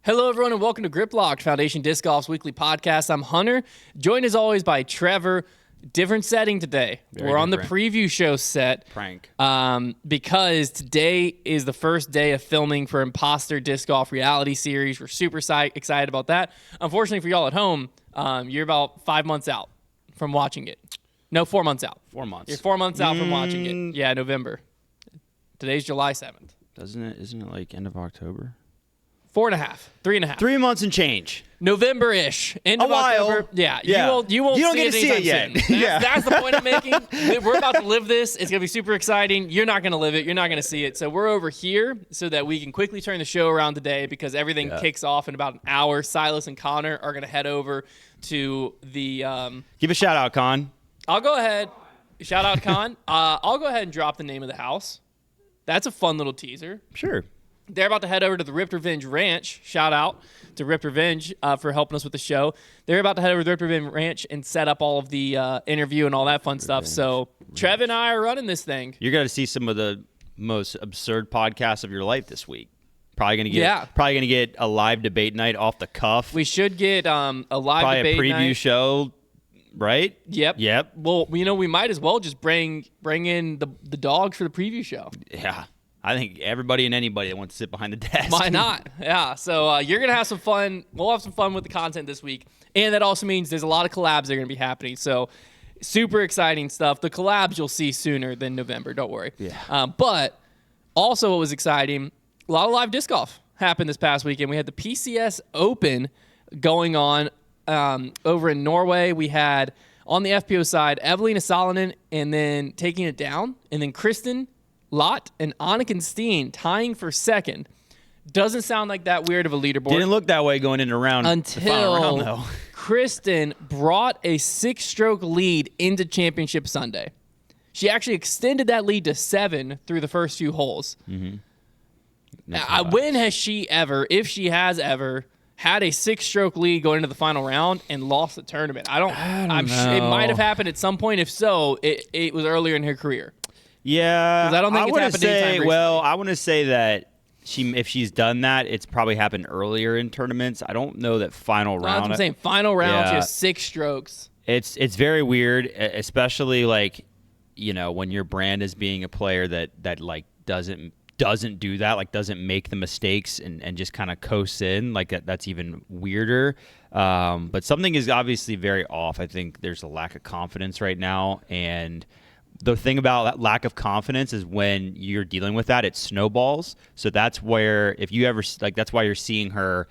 Hello, everyone, and welcome to Grip Locked, Foundation Disc Golf's weekly podcast. I'm Hunter, joined as always by Trevor. Different setting today. We're on the preview show set. Prank. Because today is the first day of filming for Imposter Disc Golf reality series. We're super excited about that. Unfortunately for y'all at home, you're about 5 months out from watching it. No, 4 months out. 4 months. You're 4 months out from watching it. Yeah, November. Today's July 7th. Isn't it like end of October? 4.5, 3.5. 3 months and change. November-ish. End of A while. October. Yeah. Yeah. You won't You don't see get to see it yet. That's the point I'm making. We're about to live this. It's going to be super exciting. You're not going to live it. You're not going to see it. So we're over here so that we can quickly turn the show around today because everything kicks off in about an hour. Silas and Connor are going to head over to the... Give a shout out, Con. I'll go ahead. Shout out, Con. I'll go ahead and drop the name of the house. That's a fun little teaser. Sure. They're about to head over to the Ripped Revenge Ranch. Shout out to Ripped Revenge for helping us with the show. They're about to head over to the Ripped Revenge Ranch and set up all of the interview and all that fun stuff. So Trev and I are running this thing. You're going to see some of the most absurd podcasts of your life this week. Probably going to get a live debate night off the cuff. We should get a live probably debate a preview night. show, right? Yep. Well, we might as well just bring in the dogs for the preview show. Yeah. I think everybody and anybody that wants to sit behind the desk. Why not? Yeah. So you're going to have some fun. We'll have some fun with the content this week. And that also means there's a lot of collabs that are going to be happening. So super exciting stuff. The collabs you'll see sooner than November. Don't worry. Yeah. But also what was exciting, a lot of live disc golf happened this past weekend. We had the PCS Open going on over in Norway. We had, on the FPO side, Eveina Salonen and then taking it down. And then Kristin Lott and Anniken Steen tying for second. Doesn't sound like that weird of a leaderboard. Didn't look that way going into round until the final round, though. Kristin brought a 6-stroke lead into Championship Sunday. She actually extended that lead to 7 through the first few holes. Mm-hmm. When has she ever, if she has ever, had a 6-stroke lead going into the final round and lost the tournament? I'm know. It might have happened at some point. If so, it was earlier in her career. Yeah, I don't think it's happened anytime recently. Well, I want to say that if she's done that, it's probably happened earlier in tournaments. I don't know that final round. That's what I'm saying. Final round, Yeah. she has 6 strokes. It's very weird, especially when your brand is being a player that like doesn't do that, like doesn't make the mistakes and just kind of coasts in. Like that's even weirder. But something is obviously very off. I think there's a lack of confidence right now, and the thing about that lack of confidence is when you're dealing with that, it snowballs. So that's where, if you ever, that's why you're seeing her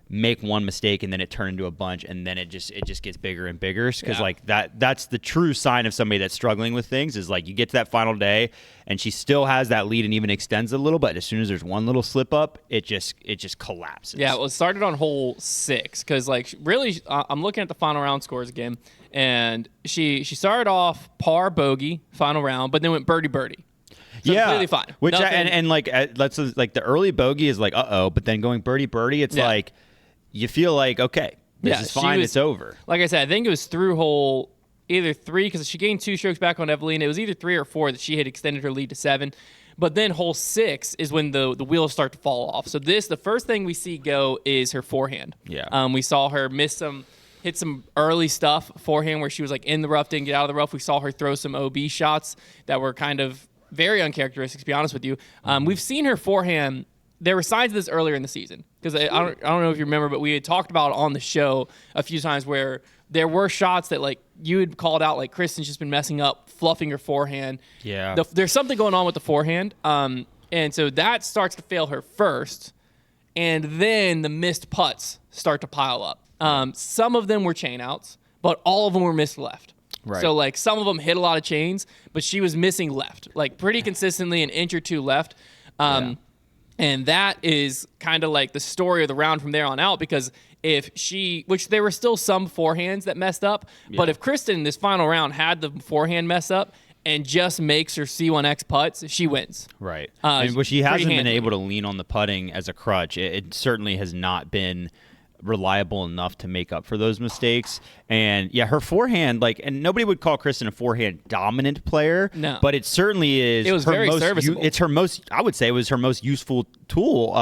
make one mistake and then it turn into a bunch, and then it just gets bigger and bigger. Because that's the true sign of somebody that's struggling with things, is like you get to that final day and she still has that lead and even extends a little, but as soon as there's one little slip up, it just collapses. Yeah, well, it started on hole 6 because really, I'm looking at the final round scores again, and she started off par bogey final round, but then went birdie. So completely fine. Which the early bogey is like but then going birdie, it's like you feel like okay, this is fine, it's over. Like I said, I think it was through hole either 3 because she gained 2 strokes back on Eveina. It was either 3 or 4 that she had extended her lead to 7. But then hole 6 is when the wheels start to fall off. So the first thing we see go is her forehand. Yeah. We saw her hit some early stuff forehand where she was like in the rough, didn't get out of the rough. We saw her throw some OB shots that were kind of very uncharacteristic, to be honest with you. We've seen her forehand. There were signs of this earlier in the season because I don't know if you remember, but we had talked about on the show a few times where there were shots that like you had called out, like Kristin's just been messing up, fluffing her forehand. Yeah. There's something going on with the forehand. And so that starts to fail her first. And then the missed putts start to pile up. Some of them were chain outs, but all of them were missed left. Right. So like some of them hit a lot of chains, but she was missing left, like pretty consistently an inch or two left. And that is kind of like the story of the round from there on out, because which there were still some forehands that messed up, but if Kristin in this final round had the forehand mess up and just makes her C1X putts, she wins. Right. But she hasn't been able to lean on the putting as a crutch. It certainly has not been reliable enough to make up for those mistakes. And yeah, her forehand, like, and nobody would call Kristin a forehand dominant player. No. But it certainly is. It was very serviceable. It's her most, I would say, it was her most useful tool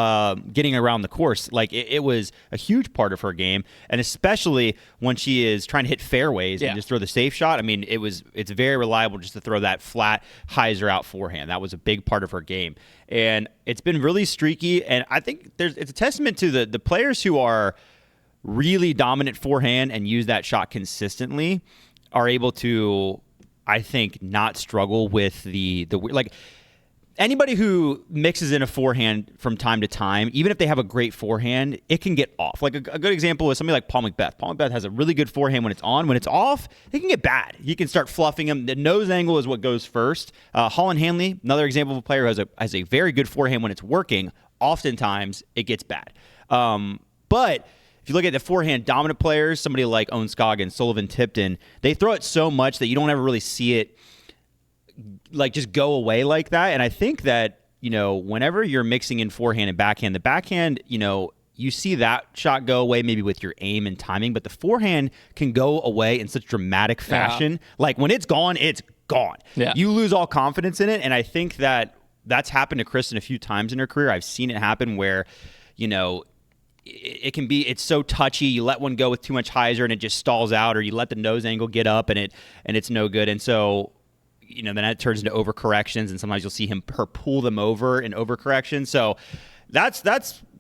getting around the course. Like, it was a huge part of her game. And especially when she is trying to hit fairways and just throw the safe shot. I mean, it's very reliable just to throw that flat hyzer out forehand. That was a big part of her game. And it's been really streaky. And I think it's a testament to the players who are really dominant forehand and use that shot consistently are able to, I think, not struggle with the like anybody who mixes in a forehand from time to time, even if they have a great forehand, it can get off. Like a good example is somebody like Paul McBeth. Paul McBeth has a really good forehand when it's on. When it's off, it can get bad. You can start fluffing him. The nose angle is what goes first. Holland Hanley, another example of a player who has a very good forehand when it's working. Oftentimes, it gets bad. But if you look at the forehand dominant players, somebody like Owen Scoggins, Sullivan Tipton, they throw it so much that you don't ever really see it like just go away like that. And I think that, whenever you're mixing in forehand and backhand, the backhand, you see that shot go away maybe with your aim and timing, but the forehand can go away in such dramatic fashion. Yeah. Like when it's gone, it's gone. Yeah. You lose all confidence in it. And I think that that's happened to Kristin a few times in her career. I've seen it happen where, it's so touchy. You let one go with too much hyzer and it just stalls out, or you let the nose angle get up and it's no good. And so, then that turns into overcorrections, and sometimes you'll see her pull them over in overcorrection. So that's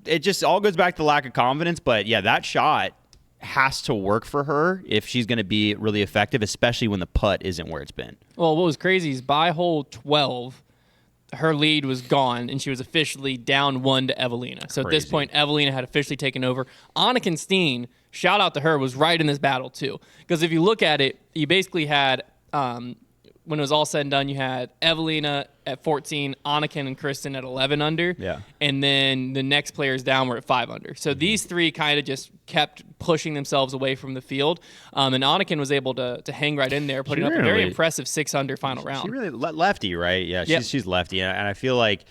it. Just all goes back to lack of confidence. But yeah, that shot has to work for her if she's going to be really effective, especially when the putt isn't where it's been. Well, what was crazy is by hole 12, her lead was gone, and she was officially down 1 to Eveina. So at this point, Eveina had officially taken over. Anna Kristin, shout out to her, was right in this battle too. Because if you look at it, you basically had, when it was all said and done, you had Eveina at 14, Anniken and Kristin at 11 under. Yeah. And then the next players down were at 5 under. So these three kind of just kept pushing themselves away from the field. And Anniken was able to hang right in there, putting up a very impressive 6 under final round. She really lefty, right? Yeah, she's lefty. And I feel like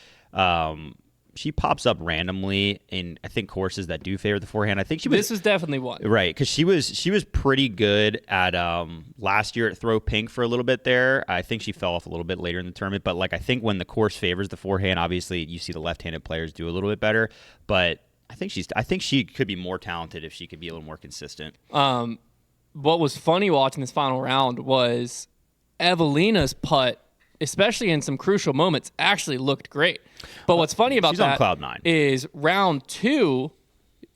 she pops up randomly in, I think, courses that do favor the forehand. I think this was definitely one. Right, because she was pretty good at last year at Throw Pink for a little bit there. I think she fell off a little bit later in the tournament, but like I think when the course favors the forehand, obviously you see the left-handed players do a little bit better. But I think she could be more talented if she could be a little more consistent. What was funny watching this final round was Evelina's putt, especially in some crucial moments, actually looked great. But what's funny about that on cloud 9. Is round 2,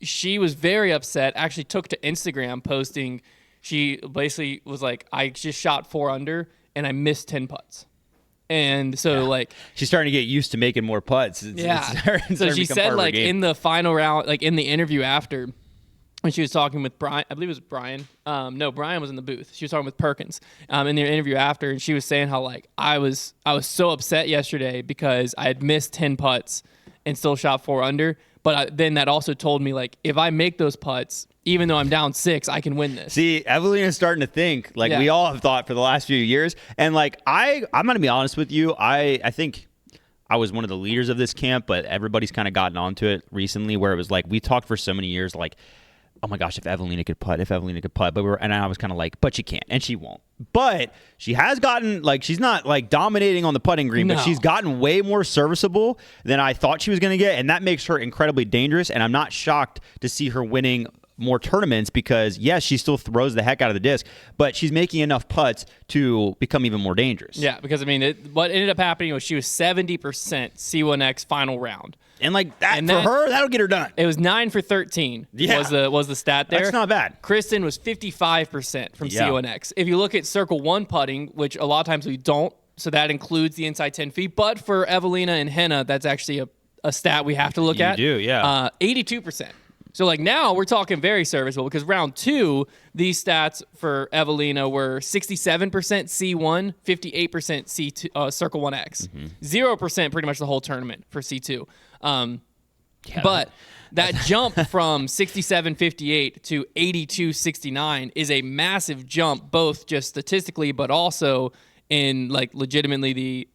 she was very upset, actually took to Instagram posting, she basically was like, I just shot 4 under and I missed 10 putts. And so she's starting to get used to making more putts. So she said in the final round, like in the interview after, when she was talking with Brian, I believe it was Brian. No, Brian was in the booth. She was talking with Perkins in their interview after, and she was saying how I was so upset yesterday because I had missed 10 putts and still shot 4 under. But then that also told me if I make those putts, even though I'm down 6, I can win this. See, Evelina's starting to think we all have thought for the last few years, and I'm gonna be honest with you. I think I was one of the leaders of this camp, but everybody's kind of gotten onto it recently, where it was we talked for so many years oh my gosh, if Eveina could putt, and I was kind of but she can't, and she won't. But she has gotten, she's not, dominating on the putting green, but she's gotten way more serviceable than I thought she was going to get, and that makes her incredibly dangerous, and I'm not shocked to see her winning more tournaments because, yes, she still throws the heck out of the disc, but she's making enough putts to become even more dangerous. Yeah, because, what ended up happening was she was 70% C1X final round. And for her, that'll get her done. It was 9 for 13 was the stat there. That's not bad. Kristin was 55% from C1X. If you look at Circle 1 putting, which a lot of times we don't, so that includes the inside 10 feet. But for Eveina and Henna, that's actually a stat we have to look at. You do, yeah. 82%. So now we're talking very serviceable because round 2, these stats for Eveina were 67% C1, 58% C2, Circle 1X, 0% pretty much the whole tournament for C2. But that jump from 67.58 to 82.69 is a massive jump, both just statistically, but also in legitimately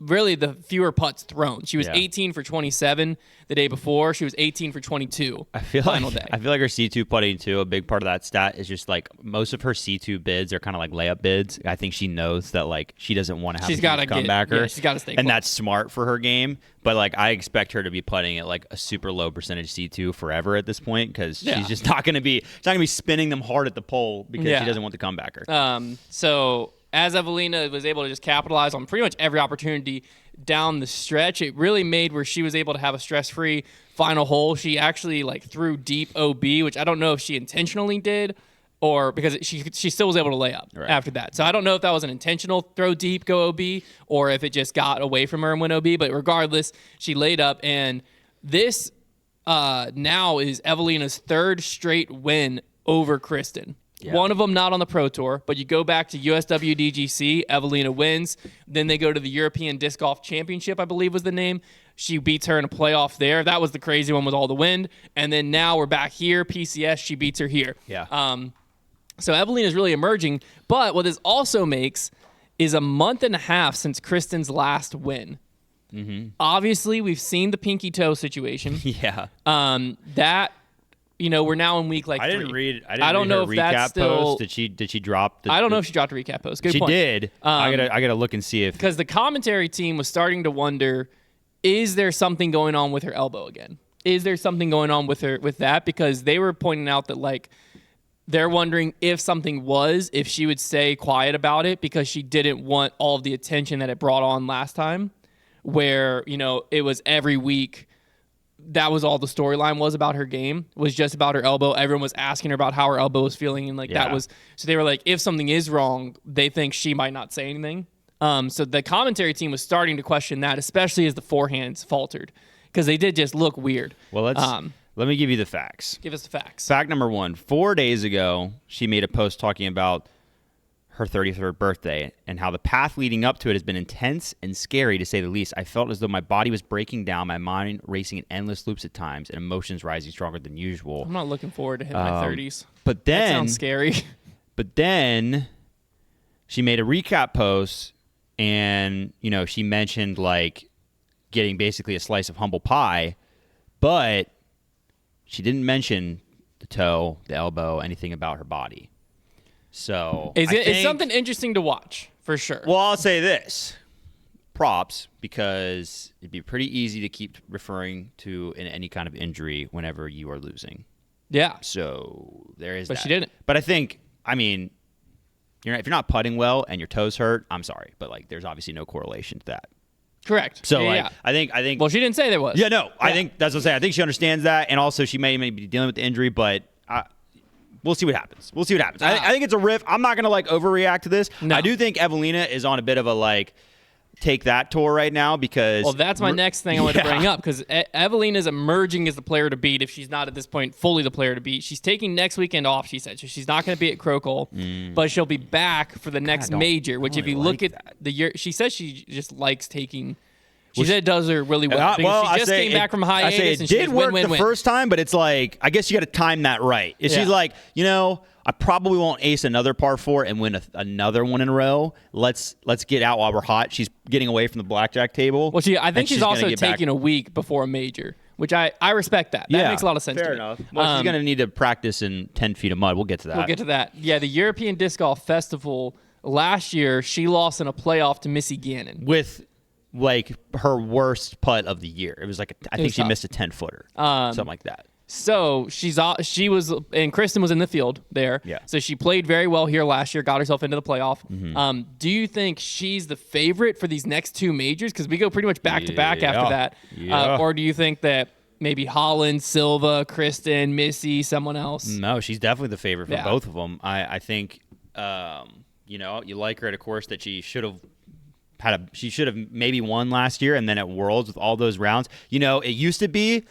really the fewer putts thrown. She was Yeah. 18 for 27 the day before. She was 18 for 22 final day. I feel like her C2 putting too, a big part of that stat is just like most of her C2 bids are kind of like layup bids. I think she knows that like she doesn't want to have She's a gotta huge comebacker. yeah, she's got to stay and close. that's smart for her game. But like I expect her to be putting at like a super low percentage C2 forever at this point because she's just not going to be spinning them hard at the pole because she doesn't want the comebacker. So as Eveina was able to just capitalize on pretty much every opportunity down the stretch, it really made where she was able to have a stress-free final hole. She actually like threw deep OB, which I don't know if she intentionally did or because she still was able to lay up after that. So I don't know if that was an intentional throw deep, go OB, or if it just got away from her and went OB. But regardless, she laid up, and this now is Evelina's third straight win over Kristin. Yeah. One of them not on the Pro Tour, but you go back to USWDGC, Eveina wins. Then they go to the European Disc Golf Championship, I believe was the name. She beats her in a playoff there. That was the crazy one with all the wind. And then now we're back here, PCS, she beats her here. Yeah. So Eveina is really emerging. But what this also makes is a month and a half since Kristin's last win. Mm-hmm. Obviously, we've seen the pinky toe situation. Yeah. That... we're now in week like 3. I don't know if that's still. Did she drop? I don't know if she dropped a recap post. Good she point. She did. I gotta look and see if because the commentary team was starting to wonder, is there something going on with her elbow again? Is there something going on with her with that? Because they were pointing out that like they're wondering if she would stay quiet about it because she didn't want all of the attention that it brought on last time, where it was every week. That was all the storyline was about her game, was just about her elbow. Everyone was asking her about how her elbow was feeling. And that was, so they were like, if something is wrong, they think she might not say anything. So the commentary team was starting to question that, especially as the forehands faltered because they did just look weird. Well, let me give you the facts. Give us the facts. Fact number 1, 4 days ago, she made a post talking about her 33rd birthday and how the path leading up to it has been intense and scary, to say the least. I felt as though my body was breaking down, my mind racing in endless loops at times, and emotions rising stronger than usual. I'm not looking forward to hitting my 30s. But then, that sounds scary. But then she made a recap post, and she mentioned like getting basically a slice of humble pie, but she didn't mention the toe, the elbow, anything about her body. So it's something interesting to watch for sure. Well, I'll say this: props, because it'd be pretty easy to keep referring to any kind of injury whenever you are losing. Yeah. So there is. But that. she didn't. But I think, if you're not putting well and your toes hurt, I'm sorry, but like there's obviously no correlation to that. Correct. So I think. Well, she didn't say there was. Yeah, no. I think that's what I'm saying. I think she understands that, and also she may be dealing with the injury, but. We'll see what happens. I think it's a riff. I'm not going to like overreact to this. No. I do think Eveina is on a bit of a like take that tour right now because. Well, that's my next thing I want to bring up because Eveina is emerging as the player to beat if she's not at this point fully the player to beat. She's taking next weekend off, she said. So she's not going to be at Crocol, but she'll be back for the next major, which if you look at the year, she says she just likes taking. She said it does her really well. She just came back from hiatus. It did work the first time, but it's like, I guess you got to time that right. She's like, I probably won't ace another par 4 and win another one in a row. Let's get out while we're hot. She's getting away from the blackjack table. Well, I think she's also taking a week before a major, which I respect that. That makes a lot of sense to me. Fair enough. Well, she's going to need to practice in 10 feet of mud. We'll get to that. Yeah, the European Disc Golf Festival last year, she lost in a playoff to Missy Gannon. With like her worst putt of the year. It was like I think she missed a 10-footer, something like that. So she was, and Kristin was in the field there. Yeah. So she played very well here last year, got herself into the playoff. Mm-hmm. Do you think she's the favorite for these next 2 majors? Because we go pretty much back to back after that. Yeah. Or do you think that maybe Holland, Silva, Kristin, Missy, someone else? No, she's definitely the favorite for both of them. I think, you like her at a course that she should have. She should have maybe won last year, and then at Worlds with all those rounds. It used to be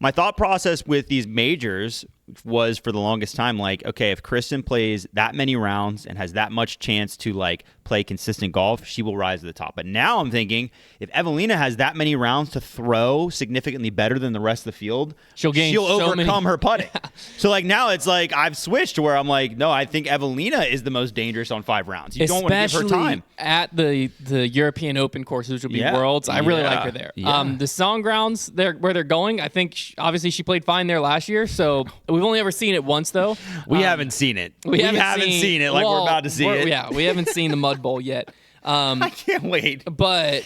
my thought process with these majors was for the longest time like, okay, if Kristin plays that many rounds and has that much chance to like play consistent golf, she will rise to the top. But now I'm thinking if Eveina has that many rounds to throw significantly better than the rest of the field, she'll overcome her putting. Yeah. So like now it's like I've switched to where I'm like, no, I think Eveina is the most dangerous on 5 rounds. You don't want to give her time. At the European Open courses, which will be Worlds. I really like her there. Yeah. The Song Grounds, where they're going, I think obviously she played fine there last year. So we've only ever seen it once though. We haven't seen it. We haven't seen it like we're about to see it. Yeah, we haven't seen the Mud Bowl yet. I can't wait. But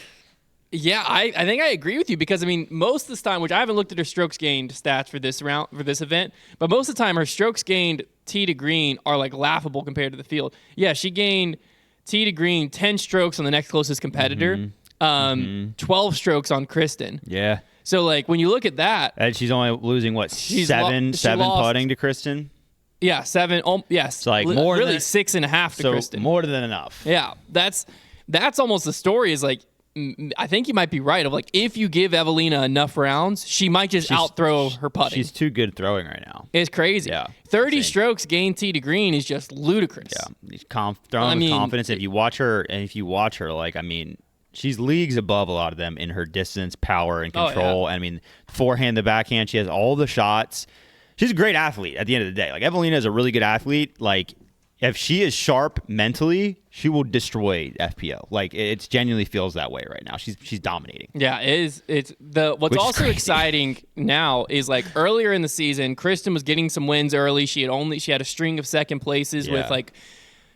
yeah, I think I agree with you because I mean most of the time, which I haven't looked at her strokes gained stats for this event, but most of the time her strokes gained tee to green are like laughable compared to the field. Yeah, she gained tee to green 10 strokes on the next closest competitor, 12 strokes on Kristin. Yeah. So like when you look at that, and she's only losing what seven putting to Kristin. Yeah, 7. Yes, it's like more really than 6.5 to Kristin. More than enough. Yeah, that's almost the story. Is like I think you might be right. Of like if you give Eveina enough rounds, she might just outthrow her putting. She's too good throwing right now. It's crazy. Yeah, 30 strokes gained tee to green is just ludicrous. Yeah, throwing with confidence. If you watch her, like I mean. She's leagues above a lot of them in her distance, power, and control. I mean, forehand, the backhand, she has all the shots. She's a great athlete at the end of the day. Like, Eveina is a really good athlete. Like, if she is sharp mentally, she will destroy FPO. Like, it genuinely feels that way right now. She's dominating. Yeah, it is. What's also exciting now is, like, earlier in the season, Kristin was getting some wins early. She had a string of second places with, like,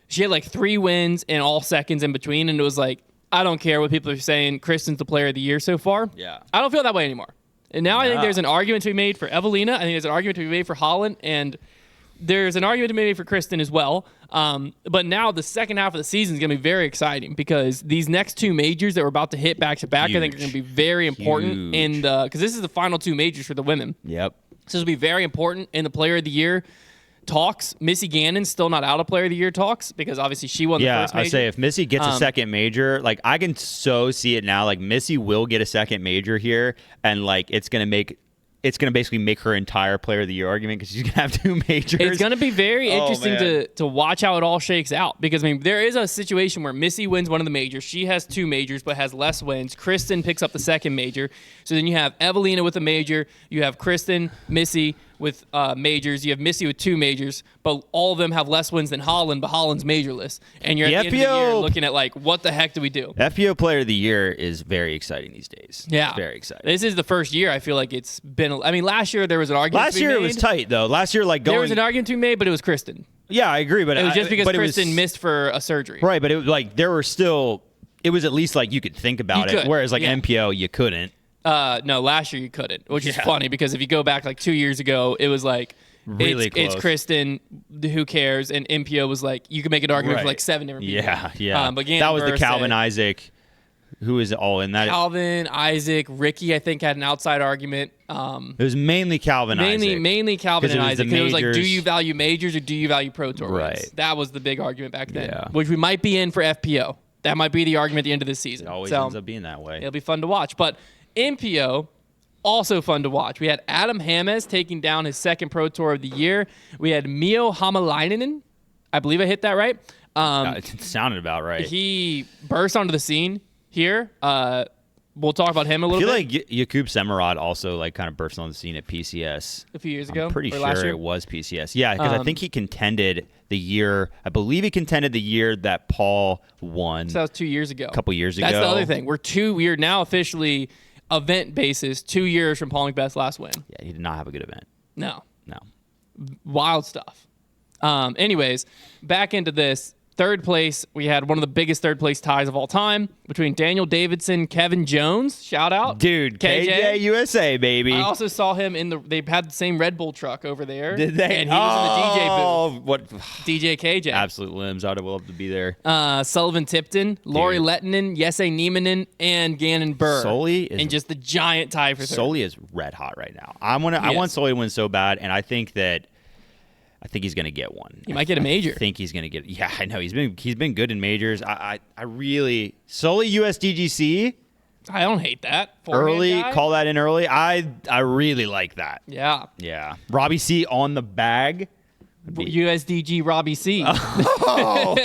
she had, like, 3 wins and all seconds in between. And it was like, I don't care what people are saying. Kristin's the player of the year so far. Yeah. I don't feel that way anymore. And now I think there's an argument to be made for Eveina. I think there's an argument to be made for Holland. And there's an argument to be made for Kristin as well. But now the second half of the season is going to be very exciting because these next 2 majors that we're about to hit back-to-back, I think are going to be very important. Because this is the final 2 majors for the women. Yep. So this will be very important in the player of the year talks. Missy Gannon's still not out of player of the year talks because obviously she won the first major. I say if Missy gets a second major, like I can so see it now. Like Missy will get a second major here, and like it's gonna basically make her entire player of the year argument because she's gonna have 2 majors. It's gonna be very interesting to watch how it all shakes out because I mean there is a situation where Missy wins one of the majors. She has 2 majors but has less wins. Kristin picks up the second major. So then you have Eveina with a major. You have Kristin, Missy with majors. You have Missy with 2 majors, but all of them have less wins than Holland, but Holland's majorless. And you're at the end of the year looking at like, what the heck do we do? FPO Player of the Year is very exciting these days. Yeah. It's very exciting. This is the first year I feel like it's been, I mean, last year there was an argument Last year it was tight, though. Last year, like, there was an argument to be made, but it was Kristin. Yeah, I agree, but it was just because Kristin missed for a surgery. Right, but it was like, there were still, it was at least like you could think about it, whereas like NPO, you couldn't. No, last year you couldn't, which is funny because if you go back like 2 years ago, it was like, really it's Kristin, who cares? And NPO was like, you could make an argument for like 7 different people. Yeah. But that was the Calvin Isaac, who is all in that. Calvin, Isaac, Ricky, I think, had an outside argument. It was mainly Calvin Isaac. Mainly Calvin and Isaac. It was like, do you value majors or do you value Pro Tour wins? That was the big argument back then, which we might be in for FPO. That might be the argument at the end of this season. It always ends up being that way. It'll be fun to watch. But NPO, also fun to watch. We had Adam James taking down his second Pro Tour of the year. We had Mio Hamalainen. I believe I hit that right. It sounded about right. He burst onto the scene here. We'll talk about him a little bit. I feel like Jakub Semerad also like kind of burst on the scene at PCS a few years ago. I'm pretty sure it was PCS. Yeah, because I think he contended the year. I believe he contended the year that Paul won. So that was 2 years ago. A couple years ago. That's the other thing. We are now officially event basis 2 years from Paul Macbeth's last win. Yeah, he did not have a good event. No. No. Wild stuff. Anyways, back into this. Third place, we had one of the biggest third place ties of all time between Daniel Davidson, Kevin Jones. Shout out. Dude, KJ USA, baby. I also saw him they had the same Red Bull truck over there. Did they? And he was in the DJ booth. What? DJ KJ. Absolute limbs. I'd have loved to be there. Sullivan Tipton, Lori Lettinen, Jesse Nieminen, and Gannon Buhr. Sully is. And just the giant tie for third. Sully is red hot right now. I want Sully to win so bad, and I think he's going to get one. He might get a major. I think he's going to get. Yeah, I know he's been good in majors. I really Sully USDGC. I don't hate that. Forehand Early, guy? call that in early. I really like that. Yeah. Yeah. Robbie C on the bag. USDG Robbie C. Oh.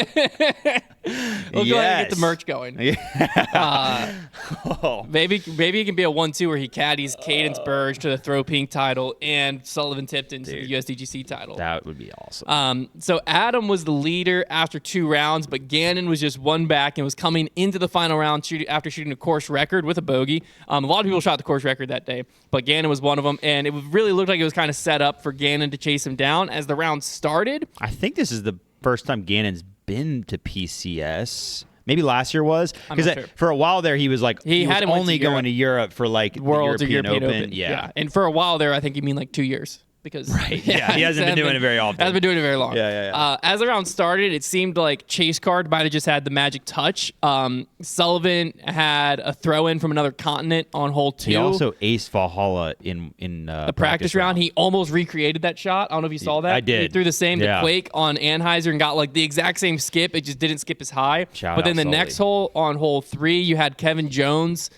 We'll go ahead and get the merch going. Oh. Maybe it can be a 1-2 where he caddies Cadence Burge to the Throw Pink title and Sullivan Tipton to the USDGC title. That would be awesome. So Adam was the leader after 2 rounds, but Gannon was just 1 back and was coming into the final round after shooting a course record with a bogey. A lot of people shot the course record that day, but Gannon was one of them, and it really looked like it was kind of set up for Gannon to chase him down as the round started. I think this is the first time Gannon's been to PCS. Maybe last year was, because sure. for a while there he was like he was only going to Europe for like Worlds the European Open. Open. Yeah, and for a while there, I think you mean like 2 years. Because he hasn't been doing it very often. Hasn't been doing it very long. Yeah. As the round started, it seemed like Chase Card might have just had the magic touch. Sullivan had a throw in from another continent on hole 2. He also aced Valhalla in the practice round. He almost recreated that shot. I don't know if you saw that. I did. He threw the same to Quake on Anheuser and got like the exact same skip. It just didn't skip as high. But then the next hole on hole 3, you had Kevin Jones.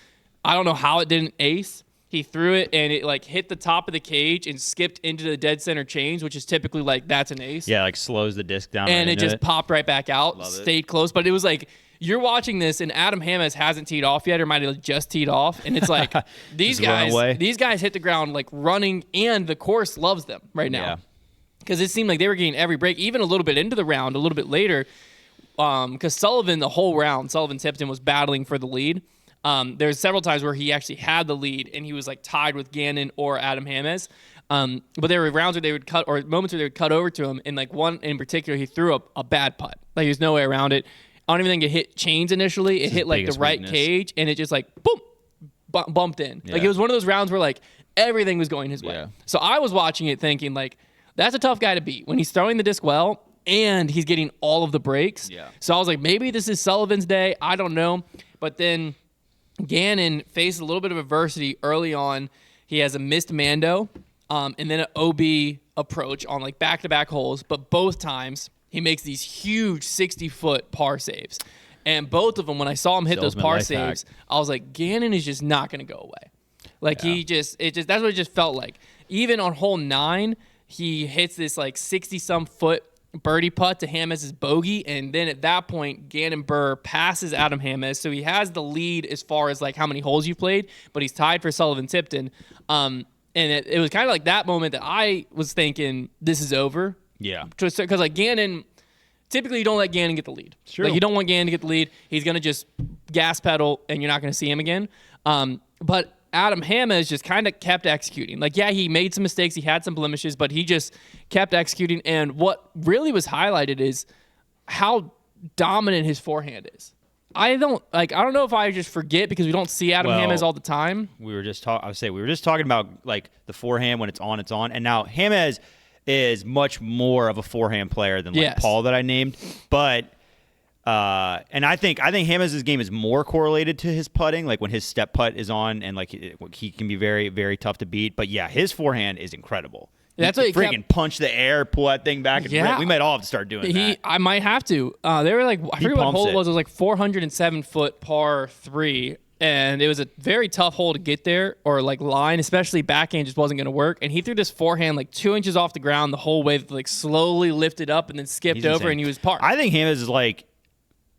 I don't know how it didn't ace. He threw it and it like hit the top of the cage and skipped into the dead center chains, which is typically like that's an ace. Yeah, like slows the disc down. And right it just popped right back out. Love stayed close. But it was like you're watching this and Adam Hammes hasn't teed off yet or might have just teed off. And it's like these guys hit the ground like running and the course loves them right now. Yeah. Because it seemed like they were getting every break, even a little bit into the round, a little bit later. Because Sullivan, the whole round, Sullivan Tipton was battling for the lead. There's several times where he actually had the lead and he was like tied with Gannon or Adam Hammes. But there were rounds where they would cut or moments where they would cut over to him. And like one in particular, he threw a bad putt. Like there's no way around it. I don't even think it hit chains initially. It hit like the right cage and it just like boom, bumped in. Yeah. Like it was one of those rounds where like everything was going his way. Yeah. So I was watching it thinking like that's a tough guy to beat when he's throwing the disc well and he's getting all of the breaks. Yeah. So I was like maybe this is Sullivan's day. I don't know. But then Gannon faced a little bit of adversity early on. He has a missed Mando and then an OB approach on like back-to-back holes, but both times he makes these huge 60-foot par saves. And both of them, when I saw him hit those par saves, I was like, Gannon is just not going to go away. Like that's what it just felt like. Even on hole 9, he hits this like 60-some foot birdie putt to Hammes' bogey, and then at that point, Gannon Buhr passes Adam Hammes, so he has the lead as far as like how many holes you've played, but he's tied for Sullivan Tipton. And it was kind of like that moment that I was thinking, this is over. Yeah. Because like Gannon, typically you don't let Gannon get the lead. Sure. Like you don't want Gannon to get the lead. He's going to just gas pedal, and you're not going to see him again. But Adam Hammes just kind of kept executing. Like, yeah, he made some mistakes. He had some blemishes, but he just kept executing. And what really was highlighted is how dominant his forehand is. I don't know if I just forget because we don't see Adam Hammes all the time. We were just talking about like the forehand when it's on, and now Hammes is much more of a forehand player than like Paul that I named, but. And I think Hammes' game is more correlated to his putting, like when his step putt is on, and like he can be very, very tough to beat. But yeah, his forehand is incredible. That's what he freaking punch the air, pull that thing back. And we might all have to start doing that. I might have to. They were like, I forget what hole it was. It was like 407 foot par 3. And it was a very tough hole to get there, or like line, especially backhand just wasn't going to work. And he threw this forehand like 2 inches off the ground the whole way, like slowly lifted up and then skipped over, and he was parked. I think Hammes is like,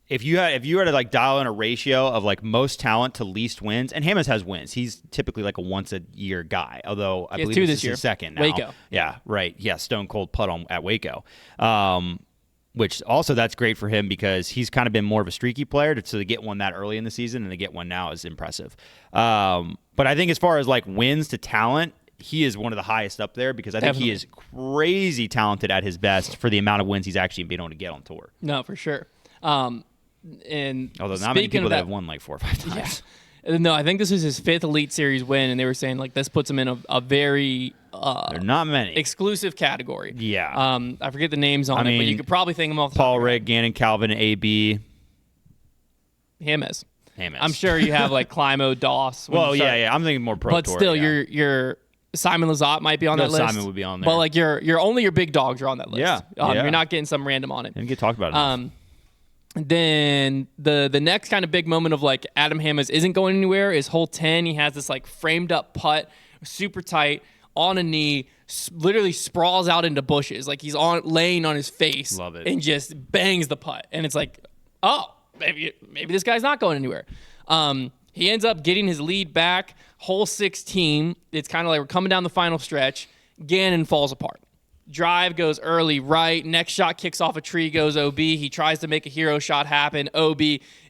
if you were to like dial in a ratio of like most talent to least wins, and Hammes has wins. He's typically like a once a year guy, although I believe this is his second now. Waco. Yeah, right. Yeah, stone cold putt at Waco. Which also that's great for him because he's kind of been more of a streaky player. So to get one that early in the season and to get one now is impressive. But I think as far as like wins to talent, he is one of the highest up there because I think he is crazy talented at his best for the amount of wins he's actually been able to get on tour. No, for sure. And although not many people that have won like 4 or 5 times. Yeah. No, I think this was his 5th Elite Series win, and they were saying like this puts him in a very there are not many exclusive category. Yeah. I forget the names on it, but you could probably think them off the Paul top Rick, Gannon, Calvin, AB. Hammes. I'm sure you have like Climo, Doss. Well, yeah. I'm thinking more pro but tour. But still, you're Simon Lizotte might be on that list. Simon would be on there. But like your only your big dogs are on that list. Yeah. You're not getting some random on it. Didn't get talked about it. Then the next kind of big moment of like Adam Hammes isn't going anywhere is hole 10. He has this like framed up putt, super tight, on a knee, literally sprawls out into bushes. Like he's laying on his face. Love it. And just bangs the putt. And it's like, oh, maybe this guy's not going anywhere. He ends up getting his lead back. Hole 16, it's kind of like we're coming down the final stretch. Gannon falls apart. Drive goes early right. Next shot kicks off a tree, goes OB. He tries to make a hero shot happen. OB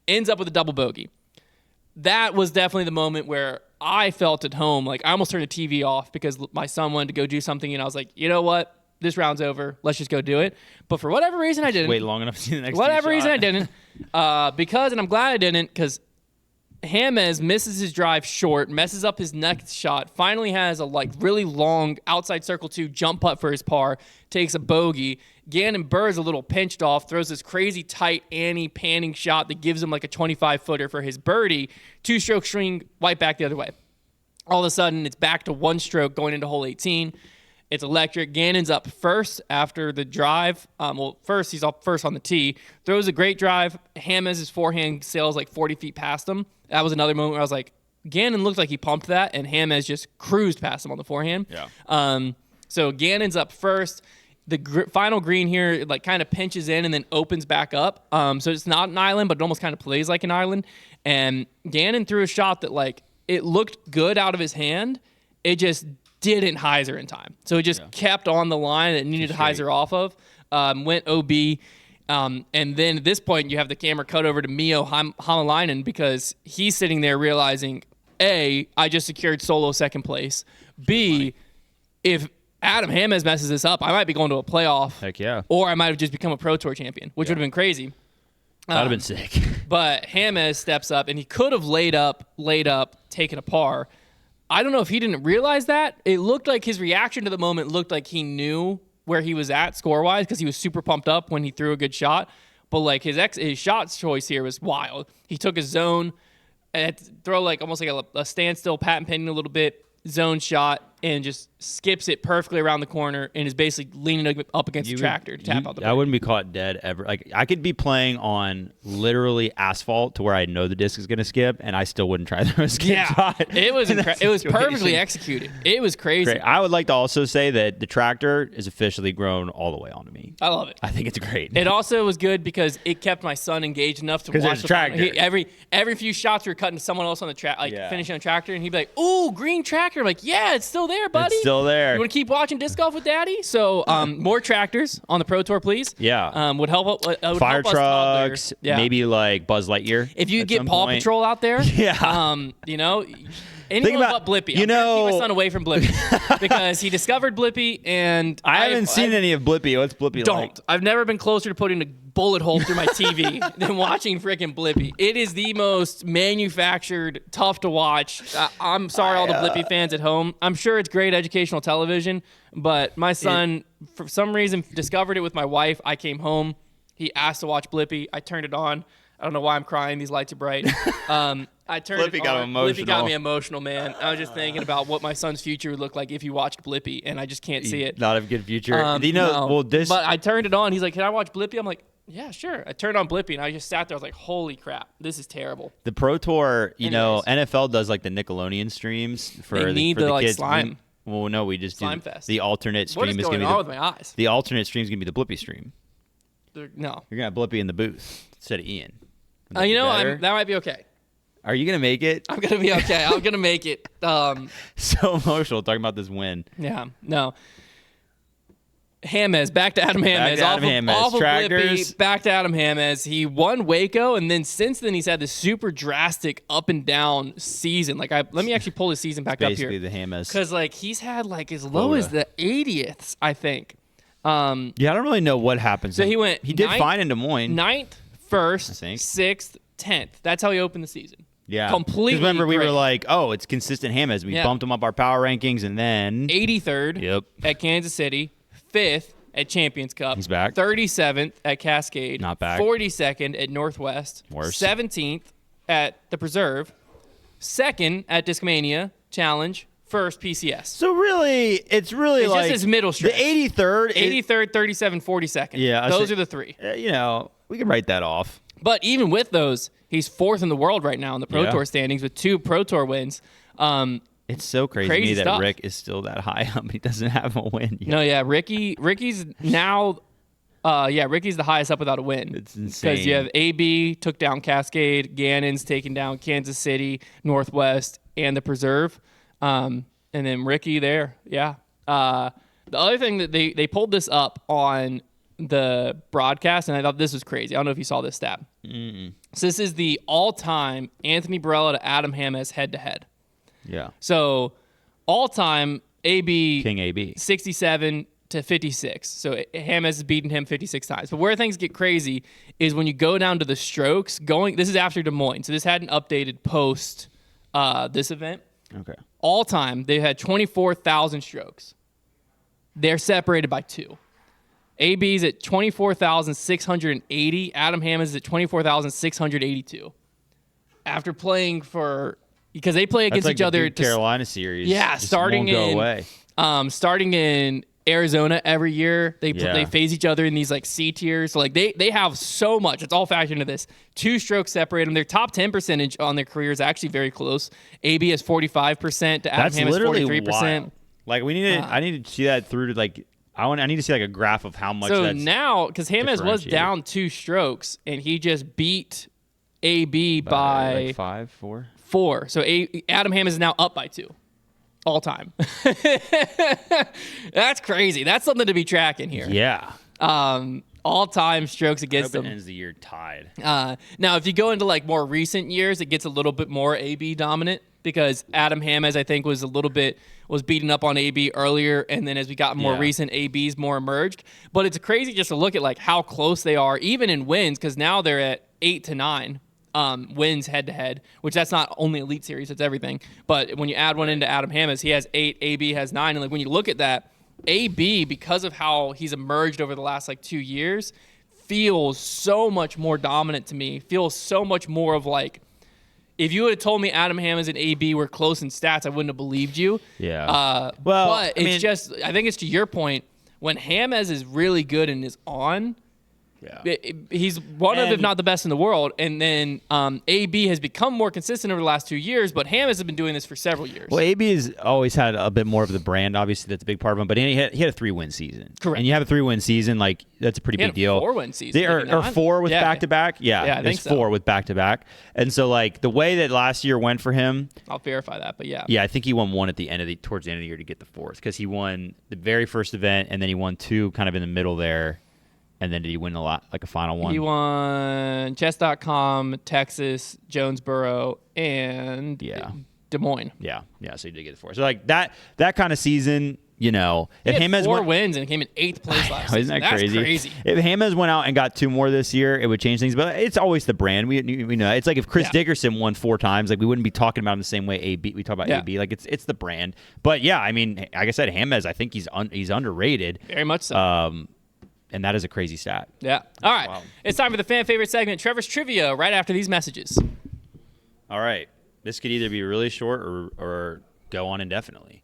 ends up with a double bogey. That was definitely the moment where I felt at home. Like I almost turned the TV off because my son wanted to go do something, and I was like, you know what? This round's over. Let's just go do it. But for whatever reason, I didn't. Wait long enough to see the next. Whatever reason, I didn't. And I'm glad I didn't, because Hammes misses his drive short, messes up his next shot, finally has a like really long outside circle 2 jump putt for his par, takes a bogey. Gannon Buhr's a little pinched off, throws this crazy tight Annie panning shot that gives him like a 25-footer for his birdie. 2-stroke swing, right back the other way. All of a sudden, it's back to 1 stroke going into hole 18. It's electric. Gannon's up first after the drive. First, he's up first on the tee. Throws a great drive. Hammes' forehand sails like 40 feet past him. That was another moment where I was like, Gannon looked like he pumped that, and Hammes just cruised past him on the forehand. Yeah. So Gannon's up first. The final green here like kind of pinches in and then opens back up. So it's not an island, but it almost kind of plays like an island. And Gannon threw a shot that like it looked good out of his hand. It just didn't hyzer in time. So it just kept on the line that it needed to hyzer off of. Went OB. And then at this point, you have the camera cut over to Mio Hamalainen because he's sitting there realizing, A, I just secured solo second place. B, if Adam Hammes messes this up, I might be going to a playoff. Heck yeah. Or I might have just become a Pro Tour champion, which would have been crazy. That would have been sick. But Hammes steps up, and he could have laid up, taken a par. I don't know if he didn't realize that. It looked like his reaction to the moment looked like he knew where he was at score-wise because he was super pumped up when he threw a good shot. But like his shot choice here was wild. He took a zone, and throw like almost like a standstill, patent pending a little bit, zone shot, and just skips it perfectly around the corner and is basically leaning up against the tractor to tap out the bird. I wouldn't be caught dead ever. Like I could be playing on literally asphalt to where I know the disc is going to skip, and I still wouldn't try the skip shot. It was it was perfectly executed. It was crazy. Great. I would like to also say that the tractor is officially grown all the way onto me. I love it. I think it's great. It also was good because it kept my son engaged enough to watch the tractor. Every few shots we were cutting to someone else on the track, finishing on the tractor, and he'd be like, "Ooh, green tractor!" I'm like, "Yeah, it's still there, buddy. It's still there. You want to keep watching disc golf with Daddy?" So, more tractors on the Pro Tour, please. Yeah. Would help. Would Fire help trucks. us yeah. Maybe like Buzz Lightyear. If you get Paw Patrol out there, you know. Anyone but Blippi. I'm trying to keep my son away from Blippi because he discovered Blippi, and I haven't seen any of Blippi. What's Blippi like? I've never been closer to putting a bullet hole through my TV than watching freaking Blippi. It is the most manufactured, tough to watch. I'm sorry, all the Blippi fans at home. I'm sure it's great educational television, but my son, for some reason, discovered it with my wife. I came home. He asked to watch Blippi. I turned it on. I don't know why I'm crying. These lights are bright. I turned Blippi got him emotional. Blippi got me emotional, man. I was just thinking about what my son's future would look like if he watched Blippi, and I just can't see it. Not a good future. No. But I turned it on. He's like, "Can I watch Blippi?" I'm like, "Yeah, sure." I turned on Blippi, and I just sat there. I was like, "Holy crap, this is terrible." The Pro Tour, NFL does like the Nickelodeon streams for they need the like kids. Slime. Well, no, we just Slime do Fest. the alternate stream. What is going on with my eyes? The alternate stream is gonna be the Blippi stream. No, you're gonna have Blippi in the booth instead of Ian. That might be okay. Are you gonna make it? I'm gonna be okay. I'm gonna make it. So emotional talking about this win. Yeah, no. Hammes, back to Adam Hammes. Off of Blippi, back to Adam Hammes. He won Waco, and then since then he's had this super drastic up and down season. Like, let me actually pull his season back up here. Basically the Hammes. Because like he's had like as low as the 80th, I think. I don't really know what happened. So he went. He did fine in Des Moines. 9th, 1st, 6th, 10th. That's how he opened the season. Yeah. Completely. Remember, we were like, oh, it's consistent Hammes. We bumped him up our power rankings, and then 83rd at Kansas City, 5th at Champions Cup. He's back. 37th at Cascade. Not back. 42nd at Northwest. Worse. 17th at the Preserve. 2nd at Discmania Challenge. 1st PCS. So really, it's like just his middle stretch. The 83rd, 83rd, 37th, 42nd. Yeah, those are the three. We can write that off. But even with those, he's 4th in the world right now in the Pro Yeah. Tour standings with 2 Pro Tour wins. It's so crazy to me that Rick is still that high up. He doesn't have a win yet. No, yeah, Ricky's now. Ricky's the highest up without a win. It's insane. Because you have AB took down Cascade, Gannon's taken down Kansas City, Northwest, and the Preserve, and then Ricky there. Yeah. The other thing that they pulled this up on the broadcast, and I thought this was crazy. I don't know if you saw this stat. So this is the all-time Anthony Barella to Adam Hammes head-to-head. Yeah. So all-time AB King AB 67 to 56. So Hammes has beaten him 56 times. But where things get crazy is when you go down to the strokes. This is after Des Moines, so this hadn't updated post this event. Okay. All time they had 24,000 strokes. They're separated by 2. AB's at 24,680. Adam Hammes is at 24,682. After playing because they play against That's like each other. the Carolina series. Yeah, Just starting won't go away. Starting in Arizona every year, they Yeah. phase each other in these like C tiers. So like they have so much. It's all factored into this. 2 strokes separate them. Their top 10 percentage on their career is actually very close. AB has 45% to Adam That's Hammes literally 43%. wild. Like we need to, I need to see that through to like. I need to see like a graph of how much. So that's now, because Hammes was down 2 strokes, and he just beat AB by like 5, 4. 4. So Adam Hammes is now up by 2. All time. That's crazy. That's something to be tracking here. Yeah. All time strokes against It them. ends the year tied. Now, if you go into like more recent years, it gets a little bit more AB dominant because Adam Hammes, I think, was beaten up on AB earlier, and then as we got more recent, AB's more emerged. But it's crazy just to look at like how close they are, even in wins, because now they're at 8 to 9. Wins head-to-head, which that's not only Elite Series, it's everything. But when you add one into Adam Hammes, he has 8, AB has 9. And like when you look at that, AB, because of how he's emerged over the last like 2 years, feels so much more dominant to me, feels so much more of like, if you would have told me Adam Hammes and AB were close in stats, I wouldn't have believed you. Yeah. But I think it's to your point, when Hammes is really good and is on, he's one of, if not the best in the world. And then AB has become more consistent over the last 2 years, but Hammes has been doing this for several years. Well, AB has always had a bit more of the brand. Obviously, that's a big part of him. But he had a 3-win season. Correct. And you have a 3-win season, like that's a pretty big deal. 4-win season. Or 4 with back-to-back? Yeah, I think so. 4 with back-to-back. And so, like, the way that last year went for him. I'll verify that, but yeah. Yeah, I think he won 1 towards the end of the year to get the 4th because he won the very first event and then he won 2 kind of in the middle there. And then did he win a lot, like a final one? He won Chess.com, Texas, Jonesboro, and Des Moines. Yeah. So he did get the 4. So like that kind of season, you know, if Hammes Hammes 4 wins and came in 8th place last season. Isn't that That's crazy? If Hammes went out and got 2 more this year, it would change things. But it's always the brand. We know it's like if Chris Dickerson won 4 times, like we wouldn't be talking about him the same way AB. We talk about AB. Like it's the brand. But yeah, I mean, like I said, Hammes, I think he's underrated. Very much so. And that is a crazy stat. Yeah. All right. Wow. It's time for the fan favorite segment, Trevor's Trivia, right after these messages. All right. This could either be really short or go on indefinitely.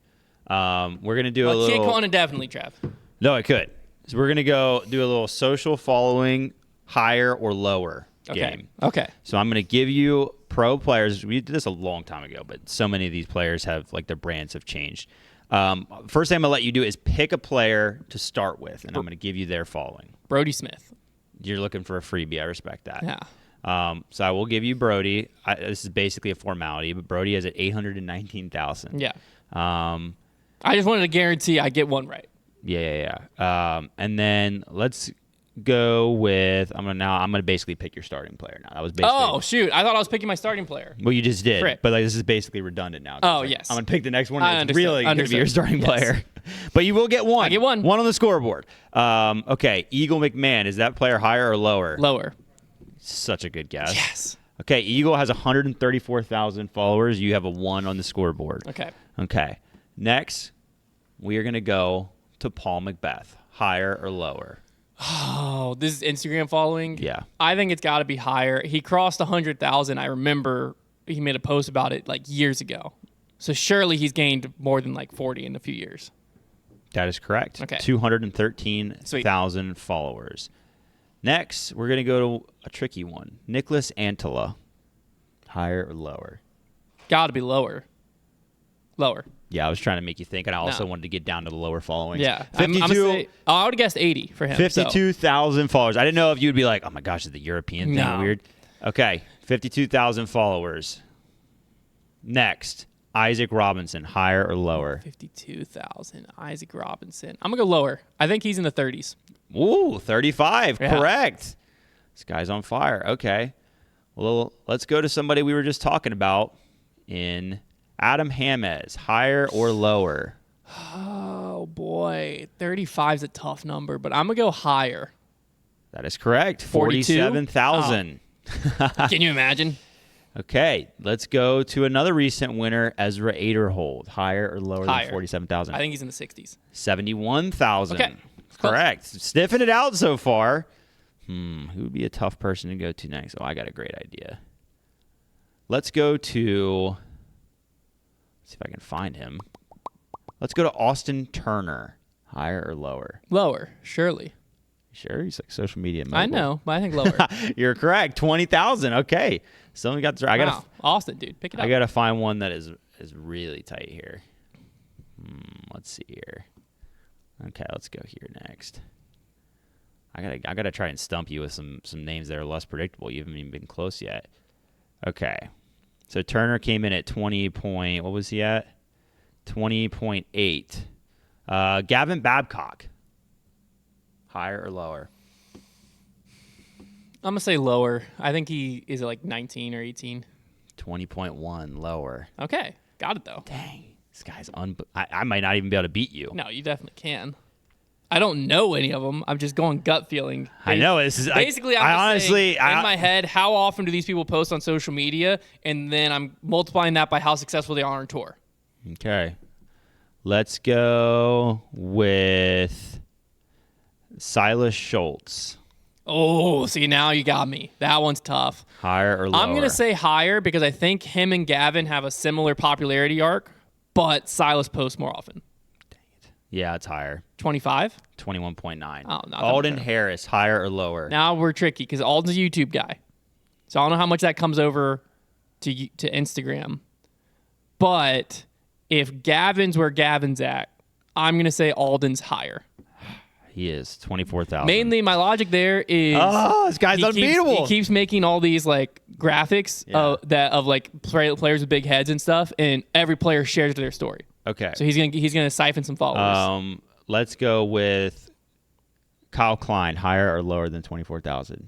We're going to do a little... It can't go on indefinitely, Trev. No, it could. So we're going to go do a little social following, higher or lower game. Okay. So I'm going to give you pro players. We did this a long time ago, but so many of these players have, like, their brands have changed. First thing I'm going to let you do is pick a player to start with, and I'm going to give you their following. Brody Smith. You're looking for a freebie. I respect that. Yeah. So I will give you Brody. This is basically a formality, but Brody has at 819,000. Yeah. I just wanted to guarantee I get one right. Yeah. And then let's go with I'm gonna basically pick your starting player now. That was basically. Oh shoot! I thought I was picking my starting player. Well, you just did, Frick. but like this is basically redundant now. Oh yes. I'm gonna pick the next one. I It's really gonna be your starting player, but you will get one. I get one. One on the scoreboard. Okay, Eagle McMahon. Is that player higher or lower? Lower. Such a good guess. Yes. Okay, Eagle has 134,000 followers. You have a 1 on the scoreboard. Okay. Next, we are gonna go to Paul Macbeth. Higher or lower? Oh, this is Instagram following? Yeah. I think it's got to be higher. He crossed 100,000. I remember he made a post about it like years ago. So surely he's gained more than like 40 in a few years. That is correct. Okay. 213,000 followers. Next, we're going to go to a tricky one. Nicholas Antela. Higher or lower? Got to be lower. Lower. Yeah, I was trying to make you think, and I also wanted to get down to the lower followings. Yeah. 52, I'm gonna say, I would have guessed 80 for him. 52,000 followers. I didn't know if you'd be like, oh my gosh, is the European thing weird? Okay, 52,000 followers. Next, Isaac Robinson, higher or lower? 52,000. Isaac Robinson. I'm going to go lower. I think he's in the 30s. Ooh, 35. Yeah. Correct. This guy's on fire. Okay. Well, let's go to somebody we were just talking about in Adam James, higher or lower? Oh, boy. 35 is a tough number, but I'm going to go higher. That is correct. 42? 47,000. Can you imagine? Okay, let's go to another recent winner, Ezra Aderhold. Higher or lower Higher. than 47,000? I think he's in the 60s. 71,000. Okay. Correct. Sniffing it out so far. Who would be a tough person to go to next? Oh, I got a great idea. Let's go to... Let's see if I can find him. Let's go to Austin Turner. Higher or lower? Lower, surely. Sure, he's like social media mogul. I know, but I think lower. You're correct. 20,000. Okay. Someone got the... Wow. Austin, dude, pick it up. I gotta find one that is really tight here. Let's see here. Okay, let's go here next. I gotta try and stump you with some names that are less predictable. You haven't even been close yet. Okay, so Turner came in at 20 point. What was he at? 20.8. Gavin Babcock. Higher or lower? I'm going to say lower. I think he is at like 19 or 18. 20.1 lower. Okay. Got it, though. Dang. This guy's I might not even be able to beat you. No, you definitely can. I don't know any of them. I'm just going gut feeling. I know. This is Basically, I'm honestly saying, in my head, how often do these people post on social media? And then I'm multiplying that by how successful they are on tour. Okay. Let's go with Silas Schultz. Oh, see, now you got me. That one's tough. Higher or lower? I'm going to say higher because I think him and Gavin have a similar popularity arc, but Silas posts more often. Dang it. Yeah, it's higher. 25? 21.9. Oh, not Alden Harris, higher or lower? Now we're tricky because Alden's a YouTube guy. So I don't know how much that comes over to Instagram. But if Gavin's where Gavin's at, I'm going to say Alden's higher. He is 24,000. Mainly, my logic there is this guy's unbeatable. He keeps making all these like graphics of like players with big heads and stuff, and every player shares their story. Okay, so he's gonna siphon some followers. Let's go with Kyle Klein, higher or lower than 24,000.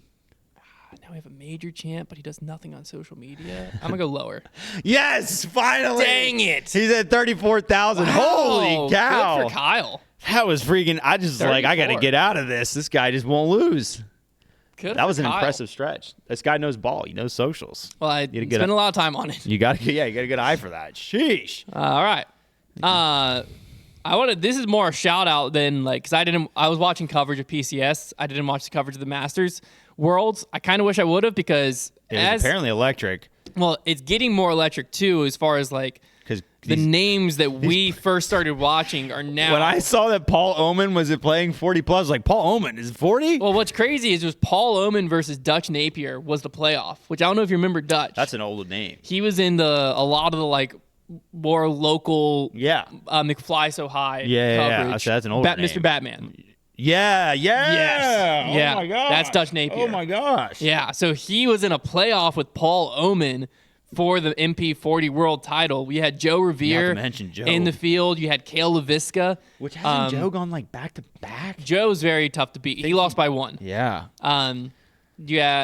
Now we have a major champ, but he does nothing on social media. I'm gonna go lower. Yes, finally! Dang it! He's at 34,000. Wow. Holy cow! Good for Kyle. That was freaking. I just 34. like I got to get out of this. This guy just won't lose. Good. That was an Kyle. Impressive stretch. This guy knows ball. He knows socials. Well, I spent a lot of time on it. You got a good eye for that. Sheesh. All right. This is more a shout out than like because I was watching coverage of PCS. I didn't watch the coverage of the Masters Worlds. I kind of wish I would have because it was apparently electric. Well, it's getting more electric too as far as like because the names that we first started watching are now. When I saw that Paul Oman was playing 40 plus, like Paul Oman is 40. Well, what's crazy is it was Paul Oman versus Dutch Napier was the playoff, which I don't know if you remember Dutch. That's an old name. He was in a lot of the like more local McFly So High coverage. That's an old name. Mr. Batman. Yeah. Yes. Oh my gosh. That's Dutch Napier. Oh my gosh. Yeah. So he was in a playoff with Paul Oman for the MP40 world title. We had Joe Revere in the field. You had Kale LaVisca. Which hasn't Joe gone like back to back? Joe's very tough to beat. He lost by one. Yeah.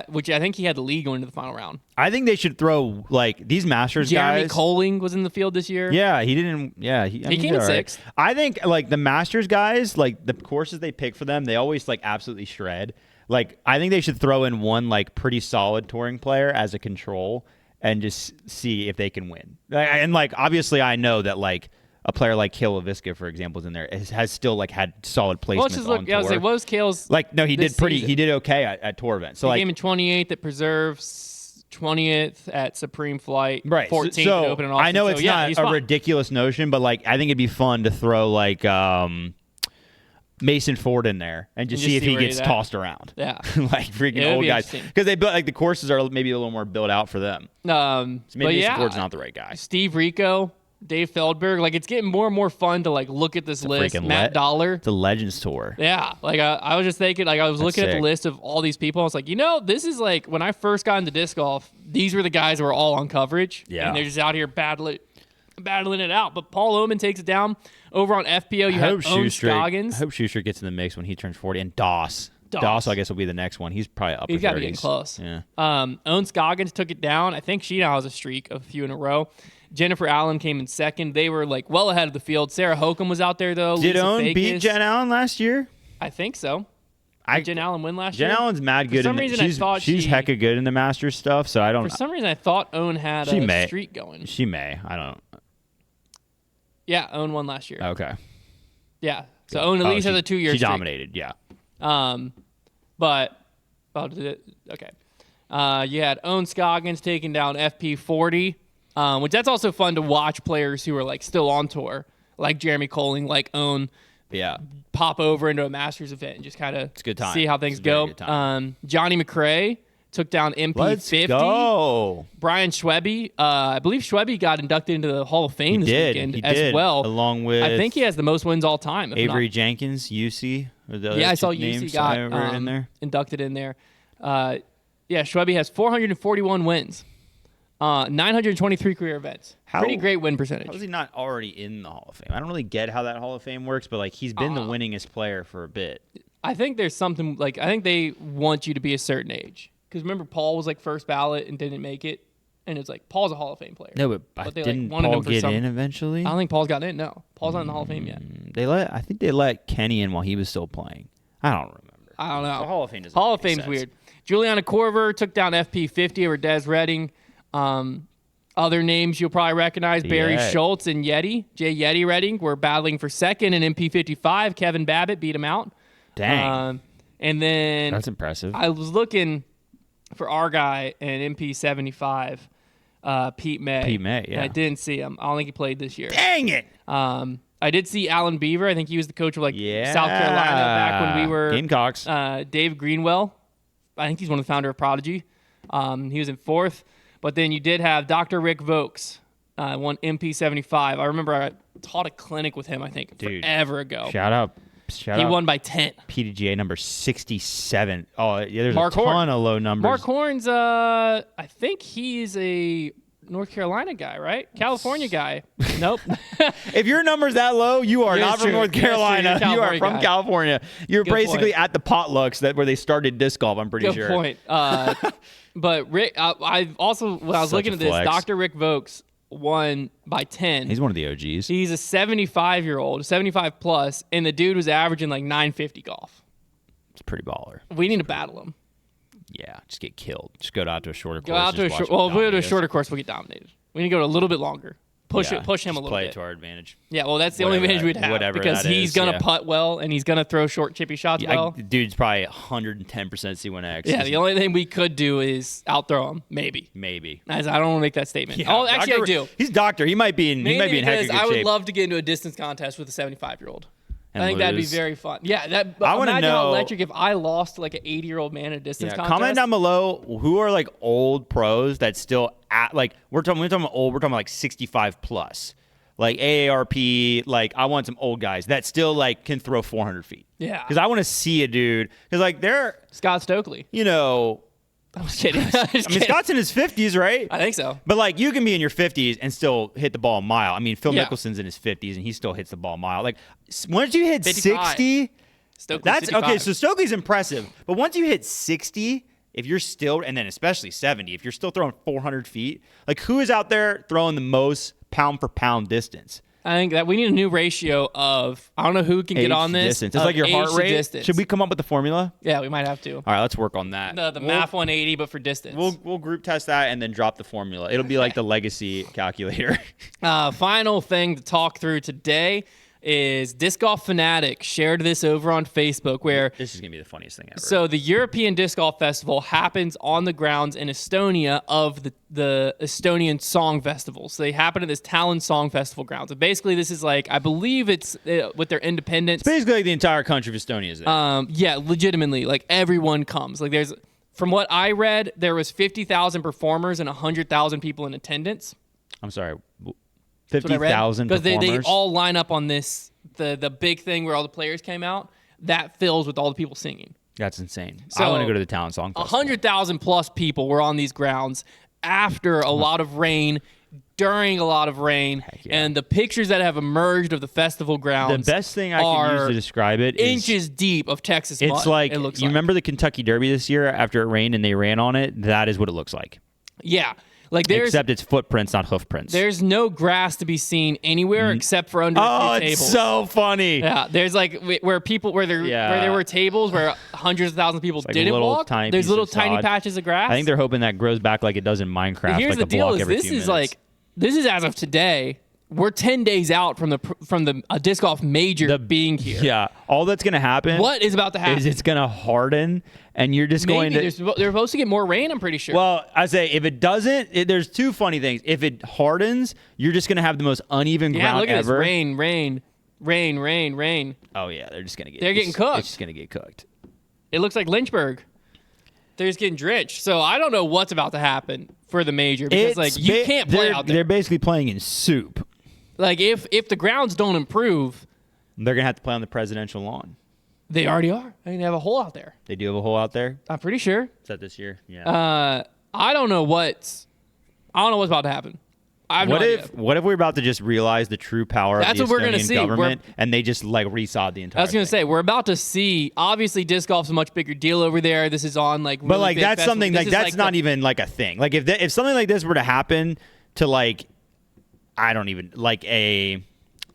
Which I think he had the lead going to the final round. I think they should throw like these Masters Jeremy guys. Colling was in the field this year. Yeah, he didn't. Yeah, he came in sixth. I think like the Masters guys, like the courses they pick for them, they always like absolutely shred. Like I think they should throw in one like pretty solid touring player as a control and just see if they can win. And like obviously, I know that like a player like Kale LaVisca, for example, is in there has still like had solid placements. Let's just look. Yeah, I was like, what was Kale's? Like no, he did pretty. Season? He did okay at tour events. So he like came in 28th at Preserves, 20th at Supreme Flight, right? 14th so at Open and Austin. I know it's not a ridiculous notion, but like I think it'd be fun to throw like Mason Ford in there and just see if he gets tossed around. Yeah. Like freaking old guys. Because they built, like, the courses are maybe a little more built out for them. So maybe Mason Ford's not the right guy. Steve Rico, Dave Feldberg. Like, it's getting more and more fun to, like, look at this list. Matt Dollar. It's a Legends Tour. Yeah. Like, I was just thinking, like, I was looking at the list of all these people. I was like, this is like, when I first got into disc golf, these were the guys who were all on coverage. Yeah. And they're just out here battling it out. But Paul Oman takes it down. Over on FPO, you have Owen Scoggins. I hope Schuster gets in the mix when he turns 40. And Doss, I guess, will be the next one. He's probably upper 30s. He's got to be getting close. Yeah. Owen Scoggins took it down. I think she now has a streak of a few in a row. Jennifer Allen came in second. They were, like, well ahead of the field. Sarah Hokum was out there, though. Did Owen beat Jen Allen last year? I think so. Did Jen Allen win last year? Jen Allen's mad good. For some reason, I thought she's hecka good in the Masters stuff, so I don't... For some reason, I thought Owen had a streak going. She may. I don't... Yeah, Owen won last year. Okay. Yeah. So Owen at least has a 2-year streak. She dominated, yeah. Okay. You had Owen Scoggins taking down FP40, which that's also fun to watch players who are, like, still on tour, like Jeremy Colling, like Owen. Yeah. Pop over into a Masters event and just kind of see how things go. Johnny McRae took down MP50. Let's go. Brian Schwebe. I believe Schwebe got inducted into the Hall of Fame this weekend as well. Along with... I think he has the most wins all time. Avery Jenkins, UC. I saw UC got in there. Inducted in there. Schwebe has 441 wins. 923 career events. Pretty great win percentage. How is he not already in the Hall of Fame? I don't really get how that Hall of Fame works, but, like, he's been the winningest player for a bit. I think there's something, like, I think they want you to be a certain age. Because remember, Paul was, like, first ballot and didn't make it. And it's like, Paul's a Hall of Fame player. No, but didn't Paul get in eventually? I don't think Paul's gotten in, no. Paul's not in the Hall of Fame yet. I think they let Kenny in while he was still playing. I don't remember. I don't know. The Hall of Fame doesn't Hall of Fame's weird. Juliana Korver took down FP50 over Des Redding. Other names you'll probably recognize, Barry Schultz and Jay Yeti Redding were battling for second in MP55. Kevin Babbitt beat him out. Dang. And then... That's impressive. I was looking for our guy in MP75, Pete May. Pete May, yeah. And I didn't see him. I don't think he played this year. Dang it! I did see Alan Beaver. I think he was the coach of, like, South Carolina back when we were... Gamecocks. Dave Greenwell. I think he's one of the founder of Prodigy. He was in fourth. But then you did have Dr. Rick Vokes, won MP75. I remember I taught a clinic with him, I think, forever ago. Shout out. He won by 10. PDGA number 67. Oh, yeah, there's a ton of low numbers. Mark Horn's, I think he's a North Carolina guy, right? California guy. Nope. If your number's that low, you are not from North Carolina. You are from California. You're basically at the potlucks where they started disc golf, I'm pretty sure. Good point. But Rick, I also, when I was looking at this, Dr. Rick Vokes won by 10. He's one of the OGs. He's a 75-year-old, 75 plus, and the dude was averaging like 950 golf. It's pretty baller. We need to battle him. Yeah, just get killed. Just go out to a shorter course. If we go to a shorter course, we'll get dominated. We need to go to a little bit longer. Push him a little bit. Play it to our advantage. Yeah, well, that's the only advantage we'd have because he's going to putt well and he's going to throw short chippy shots well. Dude's probably 110% C1X. Yeah, the only thing we could do is outthrow him. Maybe. I don't want to make that statement. Yeah, actually, I do. He's Doctor. He might be in heck of good shape. I would love to get into a distance contest with a 75-year-old. I think that'd be very fun. Yeah, I want to know how electric if I lost like an 80-year-old man in a distance contest. Comment down below who are like old pros that still we're talking old. We're talking like 65 plus. Like AARP, like I want some old guys that still like can throw 400 feet. Yeah. Because I want to see a dude. Because like they're Scott Stokely. I'm just kidding. Scott's in his 50s, right? I think so. But like you can be in your 50s and still hit the ball a mile. I mean, Phil Mickelson's in his 50s and he still hits the ball a mile. Like once you hit 60, that's 55. Okay. So Stokely's impressive, but once you hit 60. If you're still, and then especially 70, if you're still throwing 400 feet, like who is out there throwing the most pound for pound distance? I think that we need a new ratio of, I don't know who can get on this. Distance. It's like your heart rate. Distance. Should we come up with the formula? Yeah, we might have to. All right, let's work on that. The math 180, but for distance. We'll group test that and then drop the formula. It'll be like the legacy calculator. Final thing to talk through today. is Disc Golf Fanatic shared this over on Facebook where This is going to be the funniest thing ever. so the European Disc Golf Festival happens on the grounds in Estonia of the Estonian Song Festival. So they happen at this Tallinn Song Festival grounds. And basically this is like, I believe it's with their independence. It's basically like the entire country of Estonia is there. Yeah, legitimately, like everyone comes. Like there's, from what I read, there was 50,000 performers and 100,000 people in attendance. I'm sorry. 50,000 because performers? they all line up on this the big thing where all the players came out. That fills with all the people singing. That's insane. So, I want to go to the Tallinn Song Festival. 100,000 plus people were on these grounds after a lot of rain, during a lot of rain, yeah. and the pictures that have emerged of the festival grounds. The best thing I can use to describe it is inches deep of Texas mud. it's like, it looks you remember the Kentucky Derby this year after it rained and they ran on it? That is what it looks like. Yeah. Like Except it's footprints, not hoof prints. There's no grass to be seen anywhere except for under a few tables. It's so funny. Yeah, there's like where there were tables where hundreds of thousands of people like didn't walk. Tiny There's little of tiny sod. patches of grass. I think they're hoping that grows back like it does in Minecraft. Here's like the a deal: block is every this few is minutes. this is as of today. We're 10 days out from the disc golf major being here. Yeah, all that's gonna happen. What is about to happen? Is it's gonna harden, and you're just going Maybe to. they're supposed to get more rain. I'm pretty sure. Well, I say if it doesn't, there's two funny things. If it hardens, you're just gonna have the most uneven yeah, ground look at ever. this rain. Oh yeah, they're just gonna get. They're getting cooked. It's just gonna get cooked. It looks like Lynchburg. They're just getting drenched. So I don't know what's about to happen for the major because you can't play out there. They're basically playing in soup. Like if the grounds don't improve, They're gonna have to play on the presidential lawn. they already are. I mean, they have a hole out there. They do have a hole out there. I'm pretty sure. Is that this year? Yeah. I don't know what's about to happen. I have no idea. What if we're about to just realize the true power That's of the what we're gonna Estonian see. government and they just like resod the entire I was going to thing? say, we're about to see, obviously disc golf's a much bigger deal over there. This is on like really But like big that's festivals. something This like is that's not even like a thing. Like if something like this were to happen to like I don't even like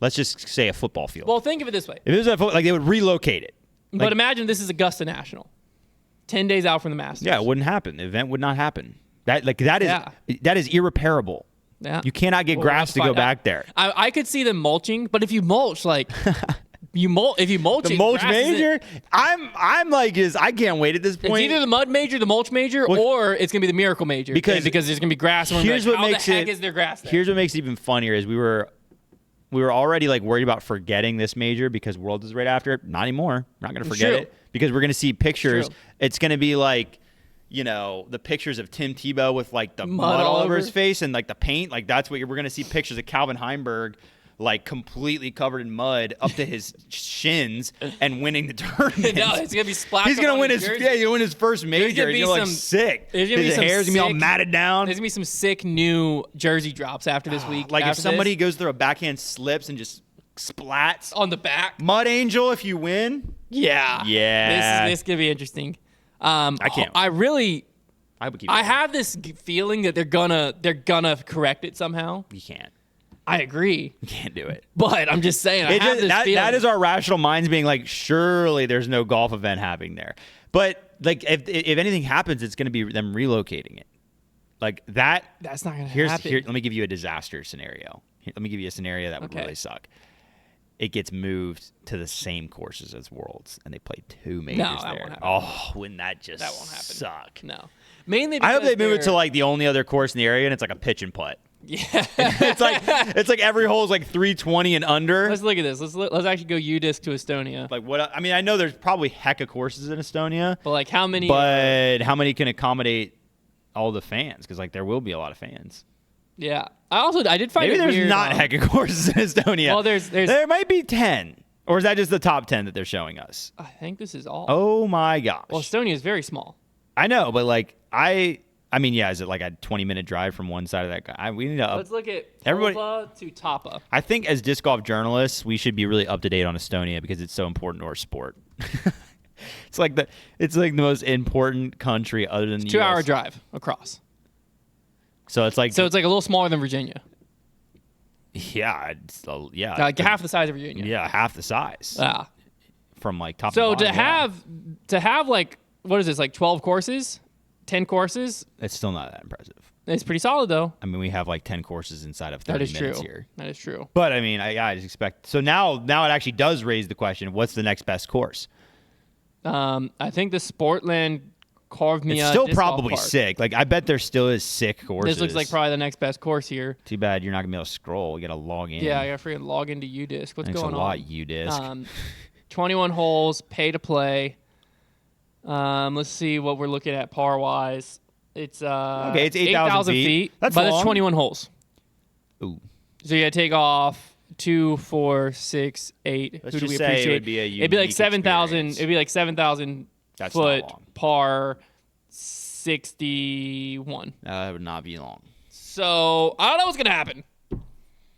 let's just say a football field. Well, think of it this way. If it was like they would relocate it. But imagine this is Augusta National. 10 days out from the Masters. Yeah, it wouldn't happen. The event would not happen. That is irreparable. Yeah. You cannot get grass to go back there. I could see them mulching, but if you mulch, like if you mulch The it, mulch grass isn't- major? I'm like I can't wait at this It's point. either the mud major, the mulch major, or it's gonna be the miracle major. Because there's gonna be grass. And here's like, what how makes the heck it. is there grass there? Here's what makes it even funnier is we were already like worried about forgetting this major because Worlds is right after it. Not anymore. We're not gonna forget True. it because we're gonna see pictures. True. It's gonna be like. The pictures of Tim Tebow with like the mud all over his face and like the paint, like that's what we're gonna see pictures of Calvin Heimberg, like completely covered in mud up to his shins and winning the tournament. No, it's gonna be splashed. He's gonna up on win his his jersey. he's gonna win his first major. be You're like some- sick. there's gonna be His some hair's gonna be all sick- matted down. There's gonna be some sick new jersey drops after this week. Like if after somebody this, goes through a backhand slips and just splats. on the back. Mud Angel, if you win. Yeah. Yeah. This could be interesting. I can't. I would keep. I have this feeling that they're gonna correct it somehow. You can't. I agree, You can't do it. but I'm just saying. I have this feeling. That is our rational minds being like, surely there's no golf event happening there. But like, if anything happens, it's going to be them relocating it. Like that. That's not gonna Here, happen. let me give you a disaster scenario. Let me give you a scenario that would really suck. It gets moved to the same courses as Worlds, and they play two majors that there. won't happen. Oh, wouldn't that just That won't happen. suck? No, mainly. I hope because they move it to they're- like the only other course in the area, and it's like a pitch and putt. Yeah. it's like every hole is like 320 and under. Let's look at this. Let's actually go UDisc to Estonia. Like what? I mean, I know there's probably hecka courses in Estonia, But like, how many? but how many can accommodate all the fans? Because like there will be a lot of fans. Yeah. I did find Maybe it there's weird, not hecka courses in Estonia. Well, there's there might be 10, or is that just the top 10 that they're showing us? I think this is all. Oh my gosh! Well, Estonia is very small. I know, but like I mean, yeah, is it like a 20-minute drive from one side of that guy? We need to. Let's look at everybody- Pova to Tapa. I think as disc golf journalists, we should be really up to date on Estonia because it's so important to our sport. It's like the most important country other than the 2 hour US. drive across. So it's like So it's like a little smaller than Virginia. yeah, Like half the size of Virginia. yeah, half the size Yeah. from like top. So to bottom, to have like, what is this, like 12 courses, 10 courses? it's still not that impressive. It's pretty solid, though. I mean, we have like 10 courses inside of 30 That is minutes true. here. That is true. But I mean, I just expect. So now it actually does raise the question: what's the next best course? I think the Sportland carved me It's still probably sick. Like, I bet there still is sick courses. This looks like probably the next best course here. Too bad you're not gonna be able to scroll. You gotta log in. Yeah, I gotta freaking log into UDisc. What's Thanks going a lot, on? UDisc. 21 holes, pay to play. Let's see what we're looking at par wise. It's okay, it's 8,000 feet. That's but long. it's 21 holes. Ooh. So you gotta take off 2, 4, 6, 8. Let's Who do just we say appreciate? it would be a It'd be like unique 7,000. experience. It'd be like 7,000 That's foot not long. par 61. That would not be long. So I don't know what's gonna happen,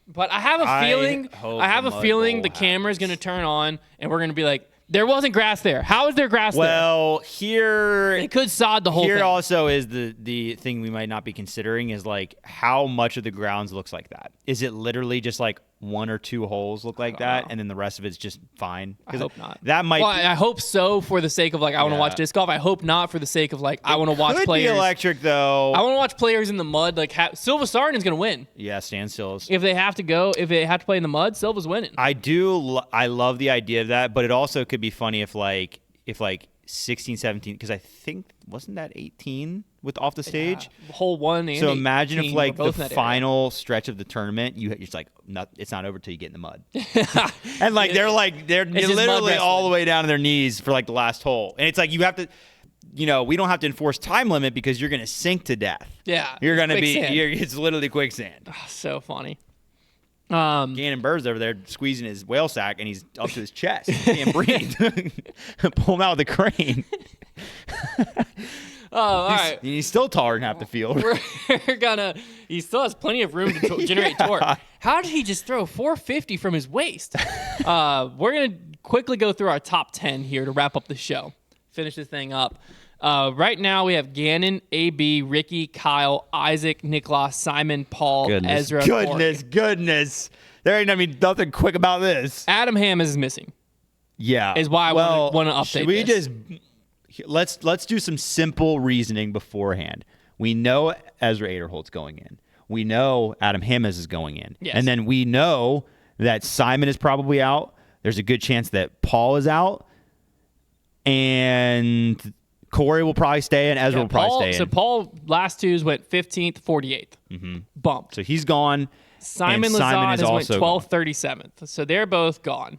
but I have a feeling. hope I have the a mud feeling bowl the camera's happens. gonna turn on, and we're gonna be like, "There wasn't grass there. How is there grass there?" Well, here It could sod the whole here thing. also is the thing we might not be considering is like how much of the grounds looks like that. Is it literally just like 1 or 2 holes look like that, know. and then the rest of it's just fine? I hope not. That might. Well, I hope so for the sake of like I want to Yeah. watch disc golf. I hope not for the sake of like I want to watch could players. be electric though. I want to watch players in the mud. Like Silva Sarden's gonna win Yeah, standstills. if they have to go. If they have to play in the mud, Silva's winning. I love the idea of that, but it also could be funny if 16, 17, because I think wasn't that 18 with off the stage. Hole 1 and So imagine 18 if were like the both in that area. final stretch of the tournament, it's like it's not over till you get in the mud, and like they're just mud literally all wrestling. the way down to their knees for like the last hole, and it's like you have to, we don't have to enforce time limit because you're gonna sink to death. Yeah, You're gonna be. quicksand. It's literally quicksand. So funny. Gannon Burr's over there squeezing his whale sack, and he's up to his chest. He can't breathe. Pull him out with a crane. Oh, all right. He's still taller than half the field. We're gonna. He still has plenty of room to generate torque. How did he just throw 450 from his waist? We're gonna quickly go through our top 10 here to wrap up the show. Finish this thing up. Right now we have Gannon, AB, Ricky, Kyle, Isaac, Niklas, Simon, Paul, Ezra, Goodness. There ain't nothing quick about this. Adam Hammes is missing. Yeah. Is why I wanna update should we this. let's do some simple reasoning beforehand. We know Ezra Aderholt's going in. We know Adam Hammes is going in. Yes. And then we know that Simon is probably out. There's a good chance that Paul is out. And Corey will probably stay in. Ezra will probably stay in. So Paul last twos went 15th, 48th. Mm-hmm. Bumped. So he's gone. Simon and Simon Lazard is has went also 12th, 37th. So they're both gone.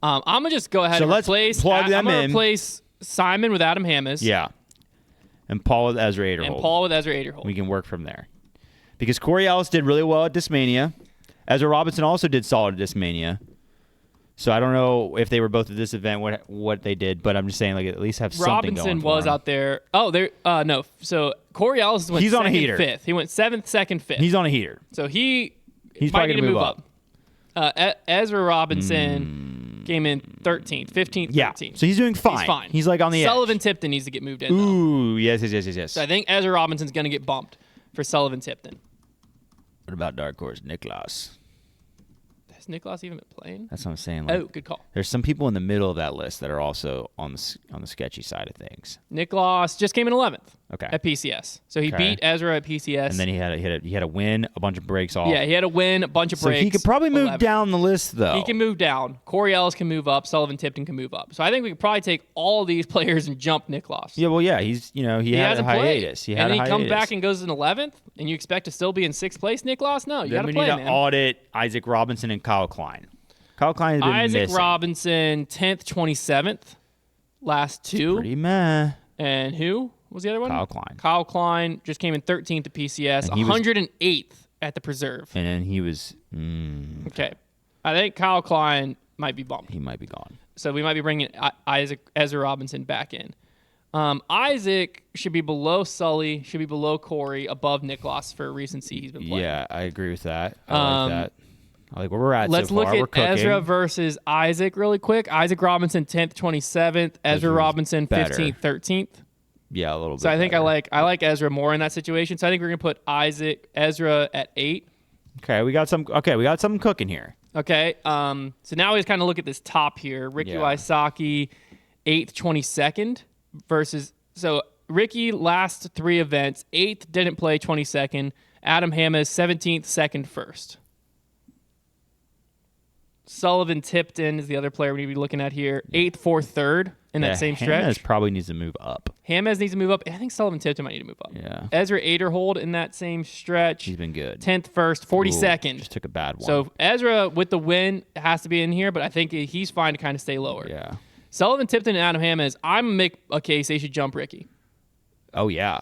I'm gonna just go ahead So and let's replace. plug I'm them gonna in. replace Simon with Adam Hammes. Yeah. And Paul with Ezra Aderholt. And Paul with Ezra Aderholt. We can work from there. Because Corey Ellis did really well at Discmania. Ezra Robinson also did solid at Discmania. So I don't know if they were both at this event, what they did, but I'm just saying, like, at least have something Robinson going for was him. out there. Oh, there. No. So Corey Ellis went He's on a second, heater. 5th. He went 7th, 2nd, 5th. He's on a heater. So he's He's might probably need going to to move up. Ezra Robinson came in 13th, 15th, 13th. Yeah. So he's doing fine. He's fine. He's like on the Sullivan edge. Tipton needs to get moved in. Though. Ooh, yes. So I think Ezra Robinson's going to get bumped for Sullivan Tipton. What about Dark Horse Niklas? Has Niklas even been playing? That's what I'm saying. Like, Oh, good call. there's some people in the middle of that list that are also on the sketchy side of things. Niklas just came in 11th Okay. at PCS. So he Okay. beat Ezra at PCS. And then he had a win, a bunch of breaks off. yeah, he had a win, a bunch of So breaks. he could probably move 11th. down the list, though. He can move down. Corey Ellis can move up. Sullivan Tipton can move up. So I think we could probably take all these players and jump Niklas. Yeah, well, yeah, he had a hasn't played. hiatus. He and had then a he hiatus. comes back and goes in 11th, and you expect to still be in 6th place, Niklas? No, you got Then to we play, need to man. audit Isaac Robinson and Kyle Klein. Kyle Klein has been Isaac missing. Robinson, 10th, 27th, last two. Pretty meh. And who was the other one? Kyle Klein. Kyle Klein just came in 13th to PCS, And he was- 108th at the Preserve. And then he was, Okay. I think Kyle Klein might be bumped. he might be gone. So we might be bringing Ezra Robinson back in. Isaac should be below Sully, should be below Corey, above Niklas for recency he's been playing. Yeah, I agree with that. I like that. I like where we're at Let's so far. look We're at cooking. Ezra versus Isaac really quick. Isaac Robinson 10th, 27th. Ezra Ezra's Robinson better. 15th, 13th. Yeah, a little bit. So I think better. I like Ezra more in that situation. So I think we're gonna put Ezra at 8. Okay, we got something cooking here. Okay. So now we just kind of look at this top here. Ricky Yeah. Wysocki, 8th, 22nd versus. So Ricky last 3 events, 8th didn't play 22nd. Adam Hammes 17th, 2nd, 1st. Sullivan Tipton is the other player we need to be looking at here. 8th, 4th, 3rd in that same stretch. Hammes probably needs to move up. Hammes needs to move up. I think Sullivan Tipton might need to move up. Yeah. Ezra Aderhold in that same stretch. He's been good. 10th, 1st, 42nd. Just took a bad one. So Ezra with the win has to be in here, but I think he's fine to kind of stay lower. Yeah. Sullivan Tipton and Adam Hammes, I'm make a case they should jump Ricky. Oh yeah.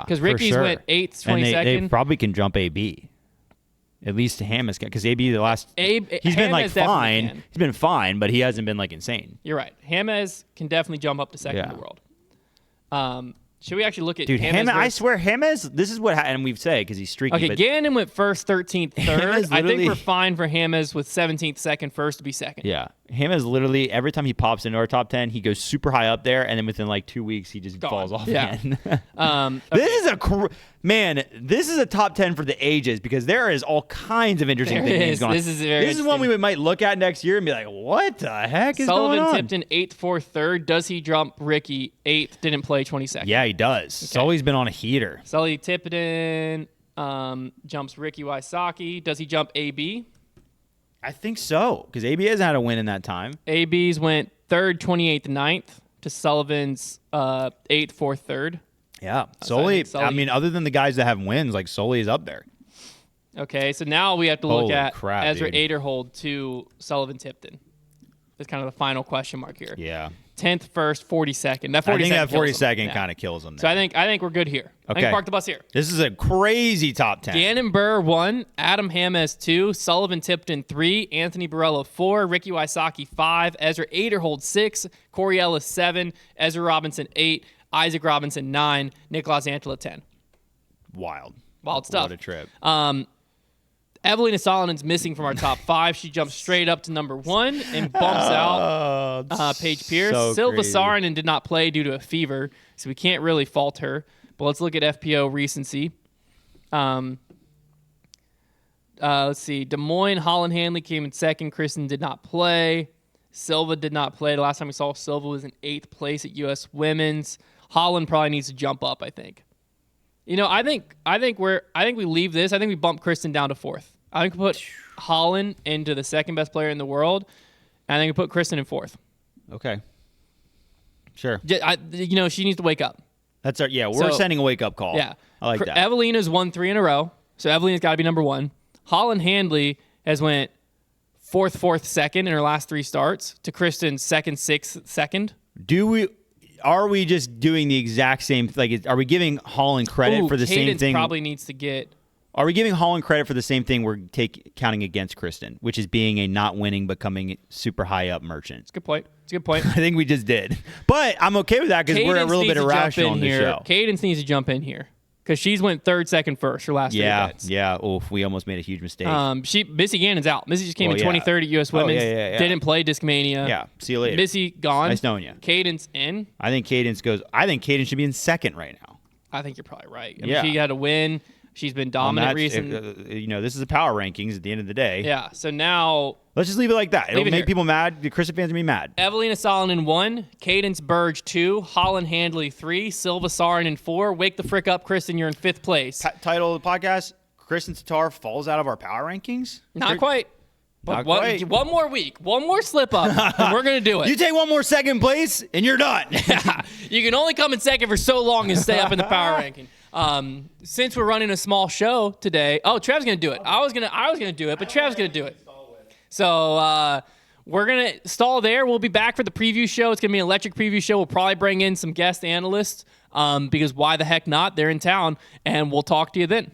Because Ricky's went 8th, 22nd. And they probably can jump AB. At least Hammes can, because AB he's been like Hammes definitely fine. can. He's been fine, but he hasn't been like insane. You're right. Hammes can definitely jump up to second in the world. Should we actually look at Hammes? I swear, Hammes, this is what, and we've said because he's streaky. Okay, but Gannon went 1st, 13th, 3rd. I think literally- we're fine for Hammes with 17th, 2nd, 1st to be 2nd. Yeah. Hammes literally, every time he pops into our top 10, he goes super high up there, and then within like 2 weeks, he just falls off again. Okay. This is this is a top 10 for the ages because there is all kinds of interesting things going on. This is one we might look at next year and be like, what the heck is Sullivan going on? Tipton 8th, 4th, 3rd. Does he jump Ricky 8th? Didn't play 22nd. Yeah, he does. Sully's been on a heater. Sully Tipton jumps Ricky Wysocki. Does he jump AB? I think so because AB hasn't had a win in that time. AB's went 3rd, 28th, 9th to Sullivan's 8th, 4th, 3rd. Yeah, So I think Sully. I mean, other than the guys that have wins, like Sully is up there. Okay, so now we have to look Holy at crap, Ezra dude. Aderhold to Sullivan Tipton. That's kind of the final question mark here. Yeah, 10th, 1st, 42nd. That 42nd. I think that kills him. 42nd Yeah. kind of kills him. So I think we're good here. I think Okay. park the bus here. This is a crazy top 10. Gannon Buhr 1, Adam Hammes 2, Sullivan Tipton 3, Anthony Barella 4, Ricky Wysocki 5, Ezra Aderhold 6, Corey Ellis 7, Ezra Robinson 8, Isaac Robinson 9, Nicolas Antela 10. Wild Stuff. What a trip. Eveina Solonin's missing from our top 5. She jumps straight up to number 1 and bumps out Paige Pierce. so Silva crazy. Saarinen did not play due to a fever, so we can't really fault her. But let's look at FPO recency. Let's see. Des Moines, Holland Hanley came in 2nd. Kristin did not play. Silva did not play. The last time we saw Silva was in 8th place at U.S. Women's. Holland probably needs to jump up, I think. You know, I think we leave this. I think we bump Kristin down to 4th. I think we put Holland into the 2nd best player in the world. And I think we put Kristin in 4th. Okay. Sure. She needs to wake up. That's we're sending a wake up call. Yeah. I like that. Evelina's won 3 in a row. So Evelina's got to be number 1. Holland Handley has went 4th, 4th, 2nd in her last 3 starts to Kristin's 2nd, 6th, 2nd. Are we just doing the exact same? Like, are we giving Holland credit for the same Cadence thing? Probably needs to get. Are we giving Holland credit for the same thing we're counting against Kristin, which is being a not winning but coming super high up merchant? It's a good point. I I think we just did, but I'm okay with that because we're a little bit irrational in the show. Cadence needs to jump in here because she's went 3rd, 2nd, 1st her last 3 events. Yeah. Oof, we almost made a huge mistake. Missy Gannon's out. Missy just came in yeah. 23rd at U.S. Women's. Yeah. Didn't play Discmania. Yeah. See you later. Missy gone. Nice knowing you. Cadence in. I think Cadence should be in 2nd right now. I think you're probably right. Yeah. She had a win. She's been dominant recently. This is the power rankings at the end of the day. Yeah. So now Let's just leave it like that. It'll make people mad. The Kristin fans will be mad. Eveina Solonin 1, Cadence Burge 2, Holland Handley 3, Silva Saarinen 4. Wake the frick up, Kristin. You're in 5th place. Title of the podcast: Kristin Tattar falls out of our power rankings. Not quite. Not But quite. one more week, one more slip up, and we're gonna do it. You take one more 2nd place, and you're done. You can only come in 2nd for so long and stay up in the power ranking. Since we're running a small show today, Trev's gonna do it. I was gonna do it, but Trev's gonna do it. So we're gonna stall there. We'll be back for the preview show. It's gonna be an electric preview show. We'll probably bring in some guest analysts because why the heck not? They're in town, and we'll talk to you then.